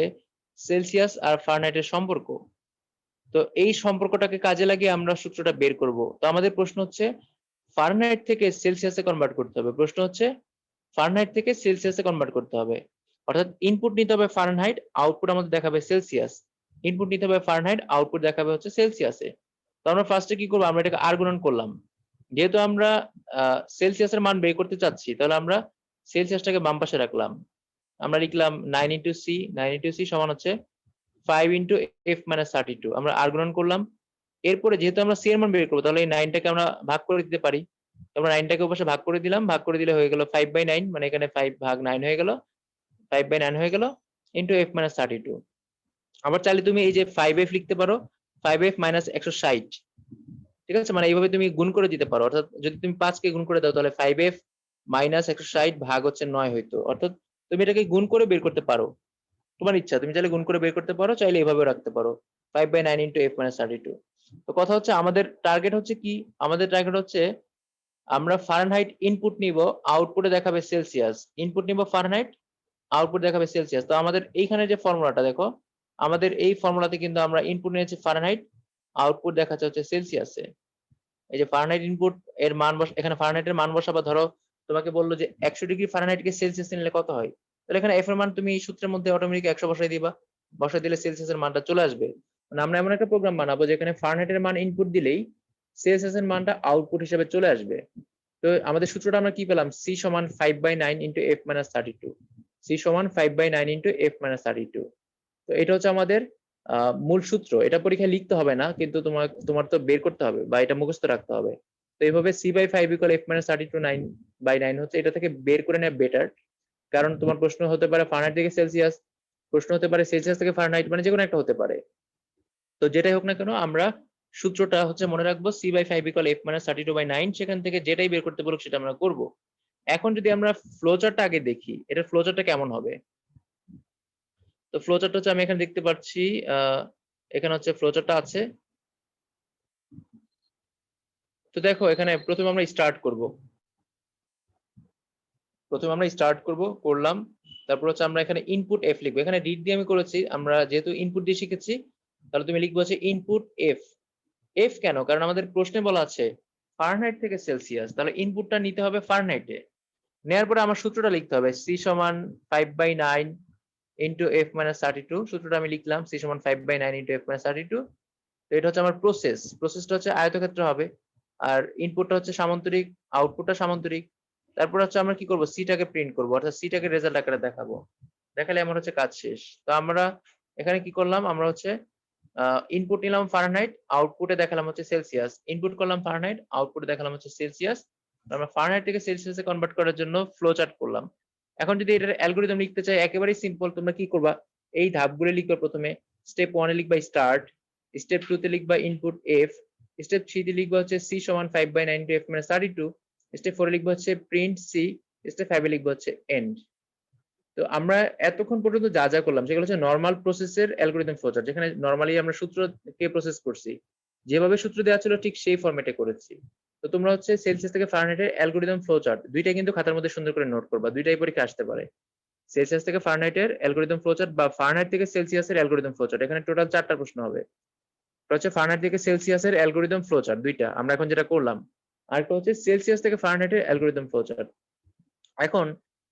সেলসিয়াস আর ফারেনহাইটের সম্পর্ক। তো এই সম্পর্কটাকে কাজে লাগিয়ে আমরা সূত্রটা বের করব। তো আমাদের প্রশ্ন হচ্ছে ফারেনহাইট থেকে সেলসিয়াসে কনভার্ট করতে হবে। প্রশ্ন হচ্ছে ফারেনহাইট থেকে সেলসিয়াসে কনভার্ট করতে হবে। অর্থাৎ ইনপুট নিতে হবে ফারেনহাইট, আউটপুট আমাদের দেখাবে সেলসিয়াস। ইনপুট নিতে হবে ফারেনহাইট, আউটপুট দেখাবে হচ্ছে সেলসিয়াসে। তো আমরা ফার্স্টে কি করবো, আমরা এটাকে আর গুণন করলাম। যেহেতু আমরা সেলসিয়াসের মান বের করতে চাচ্ছি, তাহলে আমরা সেলসিয়াসটাকে বাম পাশে রাখলাম। আমরা লিখলাম 9 ইন্টু সি, 9 ইন্টু সি সমান হচ্ছে 5 ইন্টু এফ মাইনাস 32। আমরা আর গুণন করলাম। এরপরে যেহেতু আমরা সি এর মান বের করবো, তাহলে এই 9টাকে আমরা ভাগ করে দিতে পারি। আমরা 9টাকে ওপাশে ভাগ করে দিলাম, ভাগ করে দিলে হয়ে গেল 5/9, মানে এখানে 5 ভাগ 9 হয়ে গেল, 5/9 হয়ে গেল ইন্টু এফ মাইনাস 32। আবার চাইলে তুমি এই যে 5f লিখতে পারো, 5f মাইনাস 160। ঠিক আছে, মানে এইভাবে তুমি গুণ করে দিতে পারো। অর্থাৎ যদি তুমি 5 কে গুণ করে দাও, তাহলে 5f মাইনাস 160 ভাগ হচ্ছে 9 হইতো। অর্থাৎ তুমি এটাকে গুণ করে বের করতে পারো, তোমার ইচ্ছা। তুমি চাইলে গুণ করে বের করতে পারো, চাইলে এভাবে রাখতে পারো, 5/9 ইন্টু এফ মাইনাস 32। তো কথা হচ্ছে আমাদের টার্গেট হচ্ছে কি, আমাদের টার্গেট হচ্ছে আমরা ফারেনহাইট ইনপুট নিব, আউটপুটে দেখাবে সেলসিয়াস। ইনপুট নিব ফারেনহাইট, আউটপুট দেখাবে সেলসিয়াস। তো আমাদের এইখানে যে ফর্মুলাটা দেখো, আমাদের এই ফর্মুলাতে কিন্তু আমরা ইনপুট নিয়েছি ফারেনহাইট, আউটপুট দেখাচ্ছে হচ্ছে সেলসিয়াসে। এই যে ফারেনহাইট ইনপুট এর মান এখানে ফারেনহাইটের মান বসাবা। ধরো তোমাকে বললো যে 100 ডিগ্রি ফারেনহাইটকে সেলসিয়াসে নিলে কত হয়, তাহলে এখানে এফ এর মান তুমি সূত্রের মধ্যে অটোমেটিক 100 বসাই দিবা। বসাই দিলে সেলসিয়াসের মানটা চলে আসবে। মানে আমরা এমন একটা প্রোগ্রাম বানাবো যেখানে ফারেনহাইটের মান ইনপুট দিলেই সেলসিয়াসের মানটা আউটপুট হিসেবে চলে আসবে। তো আমাদের সূত্রটা আমরা কি পেলাম, সি সমান 5/9 ইন্টু এফ মাইনাস 32। সি সমান 5/9 ইন্টু এফ মাইনাস 32। তো এটা হচ্ছে আমাদের মূল সূত্র। এটা পরীক্ষায় লিখতে হবে না, কিন্তু তোমার তো বের করতে হবে বা এটা মুখস্থ রাখতে হবে। তো এইভাবে c/5 ইকুয়াল f মাইনাস 32 9/9 হচ্ছে, এটা থেকে বের করে নেওয়া বেটার। কারণ তোমার প্রশ্ন হতে পারে ফারেনহাইট থেকে সেলসিয়াস, প্রশ্ন হতে পারে সেলসিয়াস থেকে ফারেনহাইট, মানে যেকোনো একটা হতে পারে। তো যেটাই হোক না কেন, আমরা সূত্রটা হচ্ছে মনে রাখবো c/5 ইকুয়াল f মাইনাস 32/9। সেখান থেকে যেটাই বের করতে বলুক সেটা আমরা করব। এখন যদি আমরা ফ্লোচার্টটা আগে দেখি, এটার ফ্লোচার্টটা কেমন হবে। তো ফ্লোচার্ট হচ্ছে আমি এখানে দেখতে পাচ্ছি, এখানে হচ্ছে ফ্লোচার্টটা আছে। তো দেখো এখানে প্রথমে আমরা স্টার্ট করব, করলাম। তারপর হচ্ছে আমরা এখানে ইনপুট এফ লিখবো। এখানে রিড দিয়ে আমি করেছি, আমরা যেহেতু ইনপুট দিয়ে শিখেছি, তাহলে তুমি লিখবো হচ্ছে ইনপুট এফ। এফ কেন, কারণ আমাদের প্রশ্নে বলা আছে ফারেনহাইট থেকে সেলসিয়াস, তাহলে ইনপুটটা নিতে হবে ফারেনহাইটে। নেওয়ার পরে আমার সূত্রটা লিখতে হবে, সি সমান 5/9 ইন্টু এফ মাইনাস 32। সূত্রটা আমি লিখলাম, সি সমান 5/9 ইন্টু এফ মাইনাস 32। তো এটা হচ্ছে আমার প্রসেসটা হচ্ছে আয়তক্ষেত্র হবে, আর ইনপুটটা হচ্ছে সামান্তরিক, আউটপুটটা সামান্তরিক। তারপর হচ্ছে আমরা কি করব, সিটাকে প্রিন্ট করব, অর্থাৎ সিটাকে রেজাল্ট আকারে দেখাবো। দেখালে আমার হচ্ছে কাজ শেষ। তো আমরা এখানে কি করলাম, আমরা হচ্ছে ইনপুট নিলাম ফারেনহাইট, আউটপুটে দেখালাম হচ্ছে সেলসিয়াস। ইনপুট করলাম ফারেনহাইট, আউটপুটে দেখালাম হচ্ছে সেলসিয়াস। আমরা ফারেনহাইট থেকে সেলসিয়াসে কনভার্ট করার জন্য ফ্লো চার্ট করলাম। এখন যদি এটার অ্যালগরিদম লিখতে চাই, একেবারেই সিম্পল। তোমরা কি করবা, এই ধাপগুলো লিখবা। প্রথমে স্টেপ 1 এ লিখবা স্টার্ট, স্টেপ 2 তে লিখবা ইনপুট এফ, স্টেপ 3 তে লিখবা হচ্ছে সি সমান 5/9 ইনটু এফ মাইনাস 32, স্টেপ 4 এ লিখবা হচ্ছে প্রিন্ট সি, স্টেপ 5 এ লিখবা হচ্ছে এন্ড। তো আমরা এতক্ষণ পর্যন্ত যা যা করলাম সেগুলো হচ্ছে নরমাল প্রসেসের অ্যালগরিদম ফ্লোচার্ট, যেখানে নরমালি আমরা সূত্র কে প্রসেস করছি, যেভাবে সূত্র দেওয়া ছিল ঠিক সেই ফরম্যাটে করেছি। তো তোমরা হচ্ছে সেলসিয়াস থেকে ফারেনহাইটের অ্যালগরিদম ফ্লোচার্ট দুইটাই কিন্তু খাতার মধ্যে সুন্দর করে নোট করবা, দুইটাই পরীক্ষা আসতে পারে। সেলসিয়াস থেকে ফারেনহাইটের অ্যালগরিদম ফ্লোচার্ট বা ফারেনহাইট থেকে সেলসিয়াসের অ্যালগরিদম ফ্লোচার্ট, এখানে টোটাল 4টা প্রশ্ন হবে। এটা হচ্ছে ফারেনহাইট থেকে সেলসিয়াসের অ্যালগরিদম ফ্লোচার্ট দুইটা, আমরা এখন যেটা করলাম। আর একটা হচ্ছে সেলসিয়াস থেকে ফারেনহাইটের অ্যালগরিদম ফ্লোচার্ট। এখন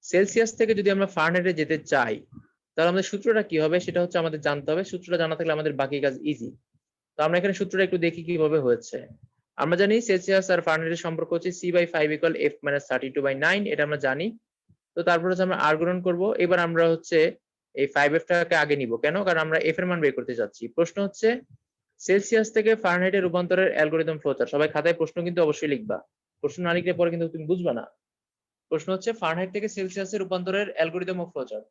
সেলসিয়াস থেকে যদি আমরা ফারেনহাইটে যেতে চাই, তাহলে আমাদের সূত্রটা কি হবে সেটা হচ্ছে আমাদের জানতে হবে। সূত্রটা জানা থাকলে আমাদের বাকি কাজ ইজি। তো আমরা এখানে সূত্রটা একটু দেখি কিভাবে হয়েছে। আমরা জানি সেলসিয়াস আর ফারেনহাইটের সম্পর্ক হচ্ছে c/5 ইকুয়াল f মাইনাস 32/9, এটা আমরা জানি। তো তারপর হচ্ছে আমরা আর গুণন করব। এবার আমরা হচ্ছে এই 5f টাকে আগে নিব, কেন, কারণ আমরা f এর মান বের করতে যাচ্ছি। প্রশ্ন হচ্ছে সেলসিয়াস থেকে ফারেনহাইটে রূপান্তরের অ্যালগরিদম ফ্লোচার্ট। সবাই খাতায় প্রশ্ন কিন্তু অবশ্যই লিখবা, প্রশ্ন না লিখলে পরে কিন্তু তুমি বুঝবা না। প্রশ্ন হচ্ছে ফারেনহাইট থেকে সেলসিয়াসে রূপান্তরের অ্যালগরিদম ও ফ্লোচার্ট।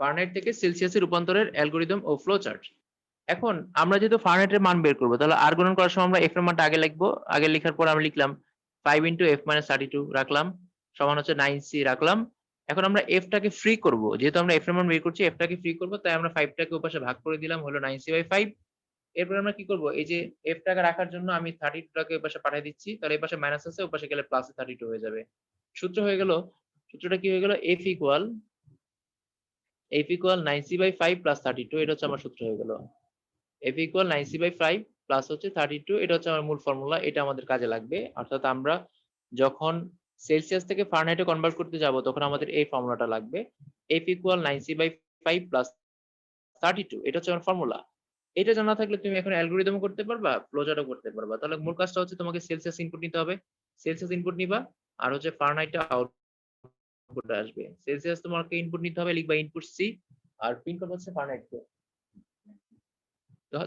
ফারেনহাইট থেকে সেলসিয়াসে রূপান্তরের অ্যালগরিদম ও ফ্লোচার্ট। এখন আমরা যেহেতু ফারেনহাইটের মান বের করবো, তাহলে আর গুণন করার সময় আমরা এফ এর মানটা আগে লিখবো। আগে লেখার পর আমরা লিখলাম 5 ইন্টু এফ মাইনাস 32 রাখলাম, সমান হচ্ছে 9c রাখলাম। এখন আমরা এফ টাকে ফ্রি করব, যেহেতু আমরা এফ এর মান বের করছি, এফ টাকে ফ্রি করবো, তাই আমরা 5 টাকে ওপাশে ভাগ করে দিলাম, হলো 9c/5। এরপর আমরা কি করব, এই যে এফ টাকে রাখার জন্য আমি 32 টাকে ওপাশে পাঠিয়ে দিচ্ছি, তাহলে এই পাশে মাইনাস আছে, ওপাশে গেলে প্লাস 32 হয়ে যাবে। সূত্র হয়ে গেল, সূত্রটা কি হয়ে গেল, এফ ইকুয়াল 9c/5 প্লাস 32। এটা হচ্ছে আমার সূত্র হয়ে গেল। f ইকুয়াল 9c/5 প্লাস হচ্ছে 32, এটা হচ্ছে আমার মূল ফর্মুলা, এটা আমাদের কাজে লাগবে। অর্থাৎ আমরা যখন সেলসিয়াস থেকে ফারেনহাইটে কনভার্ট করতে যাব তখন আমাদের এই ফর্মুলাটা লাগবে, f ইকুয়াল 9c/5 প্লাস 32, এটা হচ্ছে আমার ফর্মুলা। এটা জানা থাকলে তুমি এখন অ্যালগরিদম করতে পারবা, ফ্লোচার্টও করতে পারবা। তাহলে মূল কাজটা হচ্ছে তোমাকে সেলসিয়াস ইনপুট নিতে হবে, সেলসিয়াস ইনপুট নিবা, আর হচ্ছে ফারেনহাইটটা আউটপুট আসবে। সেলসিয়াস তোমাকে ইনপুট নিতে হবে, লিখবা ইনপুট সি, আর পিন কোড হচ্ছে ফারেনহাইট।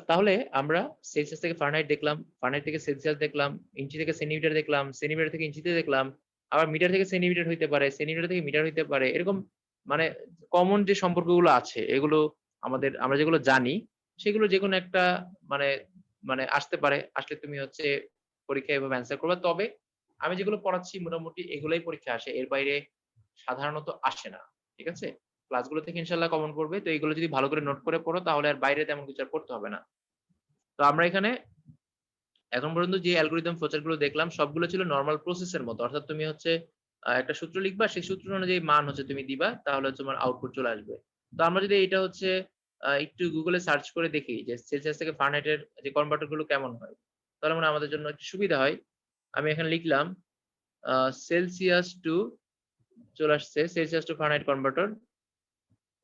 তাহলে আমরা সেলসিয়াস থেকে ফারেনহাইট দেখলাম, ফারেনহাইট থেকে সেলসিয়াস দেখলাম, ইঞ্চি থেকে সেন্টিমিটার দেখলাম, সেন্টিমিটার থেকে ইঞ্চিতে দেখলাম, আবার মিটার থেকে সেন্টিমিটার হইতে পারে, সেন্টিমিটার থেকে মিটার হইতে পারে। এরকম মানে কমন যে সম্পর্কগুলো আছে এগুলো আমরা যেগুলো জানি সেগুলো যেকোনো একটা মানে মানে আসতে পারে। আসলে তুমি হচ্ছে পরীক্ষায় এভাবে অ্যান্সার করবে। তবে আমি যেগুলো পড়াচ্ছি মোটামুটি এগুলাই পরীক্ষায় আসে। এর বাইরে সাধারণত আসে না। ঠিক আছে? ক্লাসগুলো থেকে ইনশাআল্লাহ কমন পড়বে। তো এগুলো যদি ভালো করে নোট করে পড়ো তাহলে আর বাইরে তেমন কিছু আর পড়তে হবে না। তো আমরা এখানে এখন পর্যন্ত যে অ্যালগরিদম ফ্লোচার্ট গুলো দেখলাম সবগুলো ছিল নরমাল প্রসেসের মতো। অর্থাৎ তুমি হচ্ছে একটা সূত্র লিখবা, সেই সূত্র অনুযায়ী মান হচ্ছে তুমি দিবা, তাহলে হচ্ছে তোমার আউটপুট চলে আসবে। তো আমরা যদি এটা হচ্ছে একটু গুগলে সার্চ করে দেখি যে সেলসিয়াস থেকে ফারেনহাইটের যে কনভার্টার গুলো কেমন হয়, তাহলে মানে আমাদের জন্য একটু সুবিধা হয়। আমি এখানে লিখলাম সেলসিয়াস টু, চলে আসছে সেলসিয়াস টু ফারেনহাইট কনভার্টার।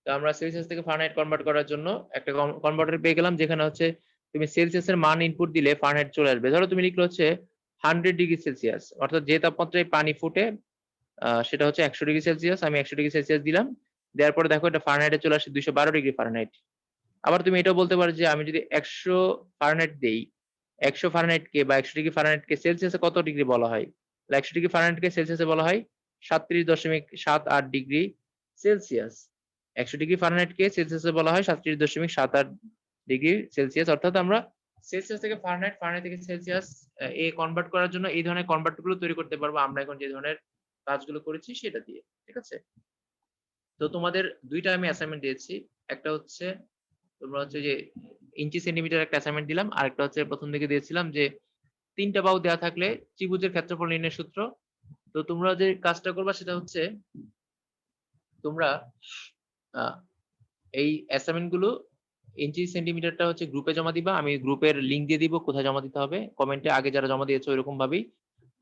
তো আমরা সেলসিয়াস থেকে ফারেনহাইট কনভার্ট করার জন্য একটা কনভার্টার পেয়ে গেলাম, যেখানে হচ্ছে তুমি সেলসিয়াস এর মান ইনপুট দিলে ফারেনহাইট চলে আসবে। ধরো তুমি লিখলে হচ্ছে 100 ডিগ্রি সেলসিয়াস, অর্থাৎ যে তাপমাত্রায় পানি ফুটে সেটা হচ্ছে 100 ডিগ্রি সেলসিয়াস। আমি 100 ডিগ্রি সেলসিয়াস দিলাম, দেওয়ার পরে দেখো এটা ফারেনহাইটে চলে আসে 212 ডিগ্রি ফারেনহাইট। আবার তুমি এটাও বলতে পারো যে আমি যদি 100 ফারেনহাইট দেই, 100 ফারেনহাইট কে বা 100 ডিগ্রি ফারেনহাইট কে সেলসিয়াসে কত ডিগ্রি বলা হয়? 100 ডিগ্রি ফারেনহাইট কে সেলসিয়াসে বলা হয় 37.78 ডিগ্রি সেলসিয়াস। 100 ডিগ্রি ফারেনহাইট কে সেলসিয়াসে বলা হয় 37.78 ডিগ্রি সেলসিয়াস। অর্থাৎ আমরা সেলসিয়াস থেকে ফারেনহাইট, ফারেনহাইট থেকে সেলসিয়াস এ কনভার্ট করার জন্য এই ধরনের কনভার্ট গুলো তৈরি করতে পারবো আমরা এখন যে ধরনের কাজগুলো করেছি সেটা দিয়ে। ঠিক আছে? তো তোমাদের ২টা আমি অ্যাসাইনমেন্ট দিয়েছি। একটা হচ্ছে তোমরা হচ্ছে যে ইঞ্চি সেন্টিমিটার একটা অ্যাসাইনমেন্ট দিলাম। আরেকটা হচ্ছে প্রথম দিকে দিয়েছিলাম যে ৩ টা বাহু দেয়া থাকলে ত্রিভুজের ক্ষেত্রফল নির্ণয়ের সূত্র। তো তোমরা যে কাজটা করবা সেটা হচ্ছে তোমরা আ এই অ্যাসাইনমেন্ট গুলো ইঞ্চি সেন্টিমিটারটা হচ্ছে গ্রুপে জমা দিবা। আমি গ্রুপের লিংক দিয়ে দিব কোথায় জমা দিতে হবে। কমেন্টে আগে যারা জমা দিয়েছো ওইরকম ভাবেই।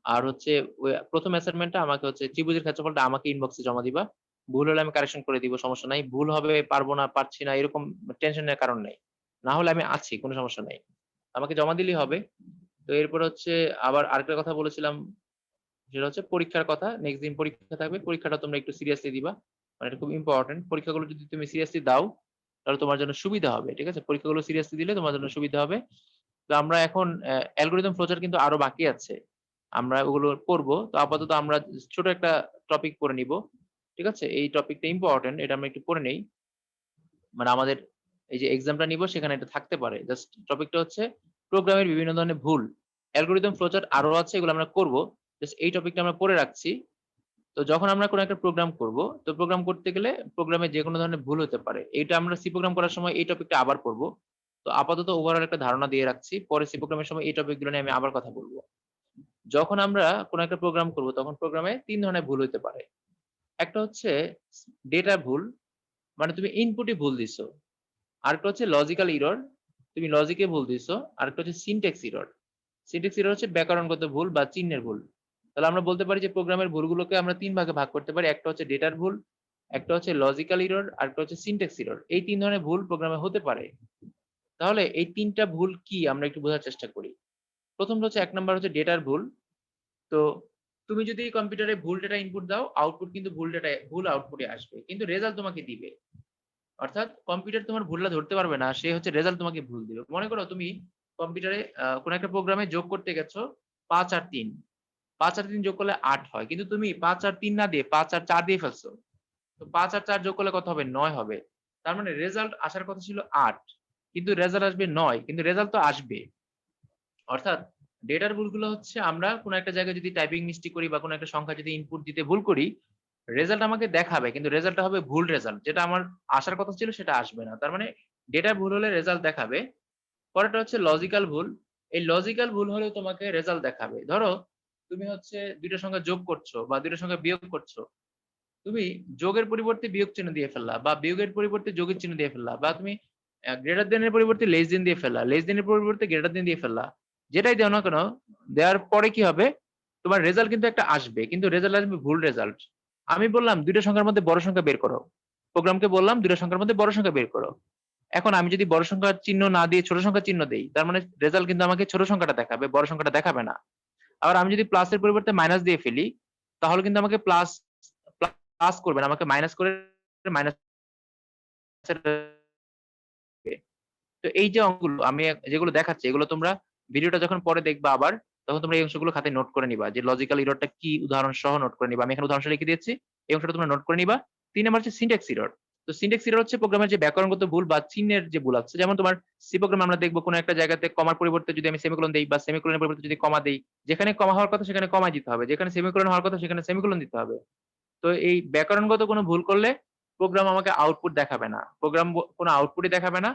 আর হচ্ছে ওই প্রথম অ্যাসাইনমেন্টটা আমাকে হচ্ছে ত্রিভুজের ক্ষেত্রফলটা আমাকে ইনবক্সে জমা দিবা। ভুল হলে আমি কারেকশন করে দিব, সমস্যা নাই। ভুল হবে, পারবো না, পারছি না এরকম টেনশনের কারণ নাই। না হলে আমি আছি, কোনো সমস্যা নাই। আমাকে জমা দিলেই হবে। তো এরপর হচ্ছে আবার আরেকটা কথা বলেছিলাম, সেটা হচ্ছে পরীক্ষার কথা। নেক্সট দিন পরীক্ষা থাকবে। পরীক্ষাটা তোমরা একটু সিরিয়াসলি দিবা। মানে এটা খুব ইম্পোর্টেন্ট। পরীক্ষাগুলো যদি তুমি সিরিয়াসলি দাও তাহলে তোমার জন্য সুবিধা হবে। ঠিক আছে? পরীক্ষাগুলো সিরিয়াসলি দিলে তোমার জন্য সুবিধা হবে। তো আমরা এখন অ্যালগরিদম ফ্লোচার্ট কিন্তু আরো বাকি আছে। আমরা ওগুলো পড়বো। তো আপাতত আমরা ছোট একটা টপিক পড়ে নিব। ঠিক আছে? এই টপিকটা ইম্পোর্টেন্ট। এটা আমরা একটু পড়ে নেই। মানে আমাদের এই যে এক্সামটা নিব সেখানে এটা থাকতে পারে। জাস্ট টপিকটা হচ্ছে প্রোগ্রামের বিভিন্ন ধরনের ভুল। অ্যালগরিদম ফ্লোচার্ট আরো আছে, এগুলো আমরা করব। জাস্ট এই টপিকটা আমরা পড়ে রাখছি। তো যখন আমরা কোন একটা প্রোগ্রাম করব, তো প্রোগ্রাম করতে গেলে প্রোগ্রামে যেকোনো ধরনের ভুল হতে পারে। এটা আমরা সি প্রোগ্রাম করার সময় এই টপিকটা আবার পড়ব। তো আপাতত ওভারঅল একটা ধারণা দিয়ে রাখছি। পরে সি প্রোগ্রামের সময় এই টপিকগুলো নিয়ে আমি আবার কথা বলব। যখন আমরা কোন একটা প্রোগ্রাম করব তখন প্রোগ্রামে ৩ ধরনের ভুল হতে পারে। একটা হচ্ছে ডেটা ভুল, মানে তুমি ইনপুটে ভুল দিছো। আরেকটা হচ্ছে লজিক্যাল এরর, তুমি লজিকে ভুল দিছো। আরেকটা হচ্ছে সিনট্যাক্স এরর। সিনট্যাক্স এরর হচ্ছে ব্যাকরণগত ভুল বা চিহ্নের ভুল। তাহলে আমরা বলতে পারি যে প্রোগ্রামের ভুলগুলোকে আমরা ৩ ভাগে ভাগ করতে পারি। একটা হচ্ছে ডেটার ভুল, একটা হচ্ছে লজিক্যাল এরর, আরেকটা হচ্ছে সিনট্যাক্স এরর। এই ৩ ধরনের ভুল প্রোগ্রামে হতে পারে। তাহলে এই ৩ টা ভুল কি আমরা একটু বোঝার চেষ্টা করি। প্রথমটা হচ্ছে ১ নাম্বার হচ্ছে ডেটার ভুল। তো তুমি যদি কম্পিউটারে ভুল ডেটা ইনপুট দাও, আউটপুট কিন্তু ভুল আউটপুটে আসবে। কিন্তু রেজাল্ট তোমাকে দিবে। অর্থাৎ কম্পিউটার তোমার ভুলটা ধরতে পারবে না, সে হচ্ছে রেজাল্ট তোমাকে ভুল দিবে। মনে করো তুমি কম্পিউটারে কোন একটা প্রোগ্রামে যোগ করতে গেছো ৫ আর ৩। ৫ আর ৩ যোগ করলে ৮ হয়। কিন্তু তুমি ৫ আর ৩ না দিয়ে ৫ আর ৪ দিয়ে ফেলছো। তো ৫ আর ৪ যোগ করলে কত হবে? ৯ হবে। তার মানে রেজাল্ট আসার কথা ছিল ৮। কিন্তু রেজাল্ট আসবে ৯। কিন্তু রেজাল্ট তো আসবে। অর্থাৎ ডেটার ভুলগুলো হচ্ছে আমরা কোন একটা জায়গায় যদি টাইপিং মিস্টেক করি বা কোন একটা সংখ্যা যদি ইনপুট দিতে ভুল করি, রেজাল্ট আমাকে দেখাবে কিন্তু রেজাল্টটা হবে ভুল রেজাল্ট। যেটা আমার আসার কথা ছিল সেটা আসবে না। তার মানে ডেটা ভুল হলে রেজাল্ট দেখাবে। পরেরটা হচ্ছে লজিক্যাল ভুল। এই লজিক্যাল ভুল হলেও তোমাকে রেজাল্ট দেখাবে। ধরো তুমি হচ্ছে ২ টা সংখ্যা যোগ করছো বা ২ টা সংখ্যা বিয়োগ করছো। তুমি যোগের পরিবর্তে বিয়োগ চিহ্ন দিয়ে ফেললা বা বিয়োগের পরিবর্তে যোগের চিহ্ন দিয়ে ফেললা বা তুমি গ্রেটার দেন এর পরিবর্তে লেস দেন দিয়ে ফেলা, লেস দেন এর পরিবর্তে গ্রেটার দেন দিয়ে ফেলা, যেটাই দাও না কেন, দেওয়ার পরে কি হবে, তোমার রেজাল্ট কিন্তু একটা আসবে, কিন্তু রেজাল্ট আসবে ভুল রেজাল্ট। আমি বললাম দুইটা সংখ্যার মধ্যে বড় সংখ্যা বের করো, প্রোগ্রামকে বললাম দুইটা সংখ্যার মধ্যে বড় সংখ্যা বের করো। এখন আমি যদি বড় সংখ্যার চিহ্ন না দিয়ে ছোট সংখ্যার চিহ্ন দেই, তার মানে রেজাল্ট কিন্তু আমাকে ছোট সংখ্যাটা দেখাবে, বড় সংখ্যাটা দেখাবে না। আবার আমি যদি প্লাসের পরিবর্তে মাইনাস দিয়ে ফেলি, তাহলে কিন্তু আমাকে প্লাস প্লাস করবে না, আমাকে মাইনাস করে মাইনাস। তো এই যে অঙ্কগুলো আমি যেগুলো দেখাচ্ছি, এগুলো তোমরা ভিডিওটা যখন পরে দেখবা আবার, তখন তোমরা এই অংশগুলো খাতায় নোট করে নিবা, যে লজিক্যাল এররটা কি উদাহরণ সহ নোট করে নিবা। আমি এখানে উদাহরণ সহ লিখে দিয়েছি, এই অংশটা তোমরা নোট করে নিবা। ৩ নাম্বার হচ্ছে সিনট্যাক্স এরর। তো সিনট্যাক্স এরর হচ্ছে প্রোগ্রামের যে ব্যাকরণগত ভুল বা চিহ্নের যে ভুল আছে। যেমন তোমার সি প্রোগ্রামে আমরা দেখবো কোনো একটা জায়গাতে কমার পরিবর্তে যদি আমি সেমিকোলন দেই, বা সেমিকোলনের পরিবর্তে যদি কমা দেই, যেখানে কমা হওয়ার কথা সেখানে কমা দিতে হবে, যেখানে সেমিকোলন হওয়ার কথা সেখানে সেমিকোলন দিতে হবে। তো এই ব্যাকরণগত কোনো ভুল করলে প্রোগ্রাম আমাকে আউটপুট দেখাবে না, প্রোগ্রাম কোনো আউটপুটই দেখাবে না।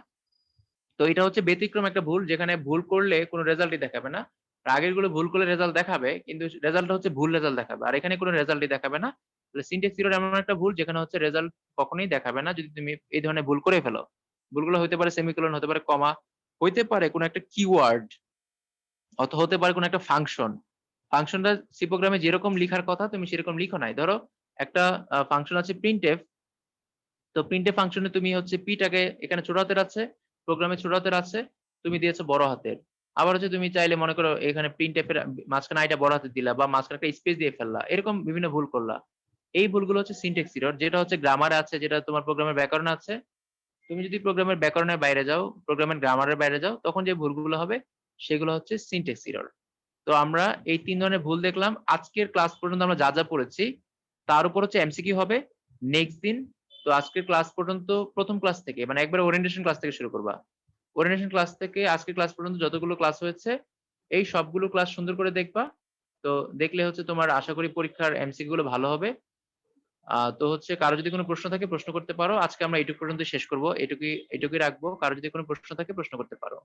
তো এটা হচ্ছে ব্যতিক্রম একটা ভুল, যেখানে ভুল করলে কোনো রেজাল্টই দেখাবে না। আর আগের গুলো ভুল করলে রেজাল্ট দেখাবে, কিন্তু রেজাল্টটা হচ্ছে ভুল রেজাল্ট দেখাবে, আর এখানে কোনো রেজাল্টই দেখাবে না। তাহলে সিনট্যাক্স এরর এমন একটা ভুল যেখানে হচ্ছে রেজাল্ট কখনোই দেখাবে না যদি তুমি এই ধরনের ভুল করে ফেলো। ভুলগুলো হতে পারে সেমিকোলন, হতে পারে কমা, হইতে পারে কোনো একটা কিওয়ার্ড, অথবা হতে পারে কোনো একটা ফাংশন। ফাংশনটা সি প্রোগ্রামে যেরকম লিখার কথা তুমি সেরকম লিখো নাই। ধরো একটা ফাংশন আছে প্রিন্টএফ, তো প্রিন্টএফ ফাংশনে তুমি হচ্ছে পিটাকে এখানে ছোট হাতের আছে, প্রোগ্রামে ছোট হাতের আছে, তুমি দিয়েছো বড় হাতের। আবার হচ্ছে তুমি চাইলে মনে করো এখানে প্রিন্টএফ এর মাঝখানে আইটা বড় হাতে দিলা, বা মাঝখানে একটা স্পেস দিয়ে ফেললা, এরকম বিভিন্ন ভুল করলা। এই ভুলগুলো হচ্ছে সিনট্যাক্স এরর, যেটা হচ্ছে গ্রামারে আছে, যেটা তোমার প্রোগ্রামের ব্যাকরণে আছে। তুমি যদি প্রোগ্রামের ব্যাকরণের বাইরে যাও, প্রোগ্রামের গ্রামারের বাইরে যাও, তখন যে ভুলগুলো হবে সেগুলো হচ্ছে সিনট্যাক্স এরর। তো আমরা এই ৩ ধরনের ভুল দেখলাম। আজকের ক্লাস পর্যন্ত আমরা যা পড়েছি, তার উপর হচ্ছে এমসিকিউ হবে নেক্সট দিন। তো আজকের ক্লাস পর্যন্ত প্রথম ক্লাস থেকে, মানে একবারে ওরিয়েন্টেশন ক্লাস থেকে শুরু করবা। ওরিয়েন্টেশন ক্লাস থেকে আজকের ক্লাস পর্যন্ত যতগুলো ক্লাস হয়েছে, এই সবগুলো ক্লাস সুন্দর করে দেখবা। তো দেখলে হচ্ছে তোমার আশা করি পরীক্ষার এমসিকিউ গুলো ভালো হবে। তো হচ্ছে কারো যদি কোনো প্রশ্ন থাকে প্রশ্ন করতে পারো। আজকে আমরা এইটুকু পর্যন্ত শেষ করব। এটুকুই রাখবো। কারো যদি কোনো প্রশ্ন থাকে প্রশ্ন করতে পারো।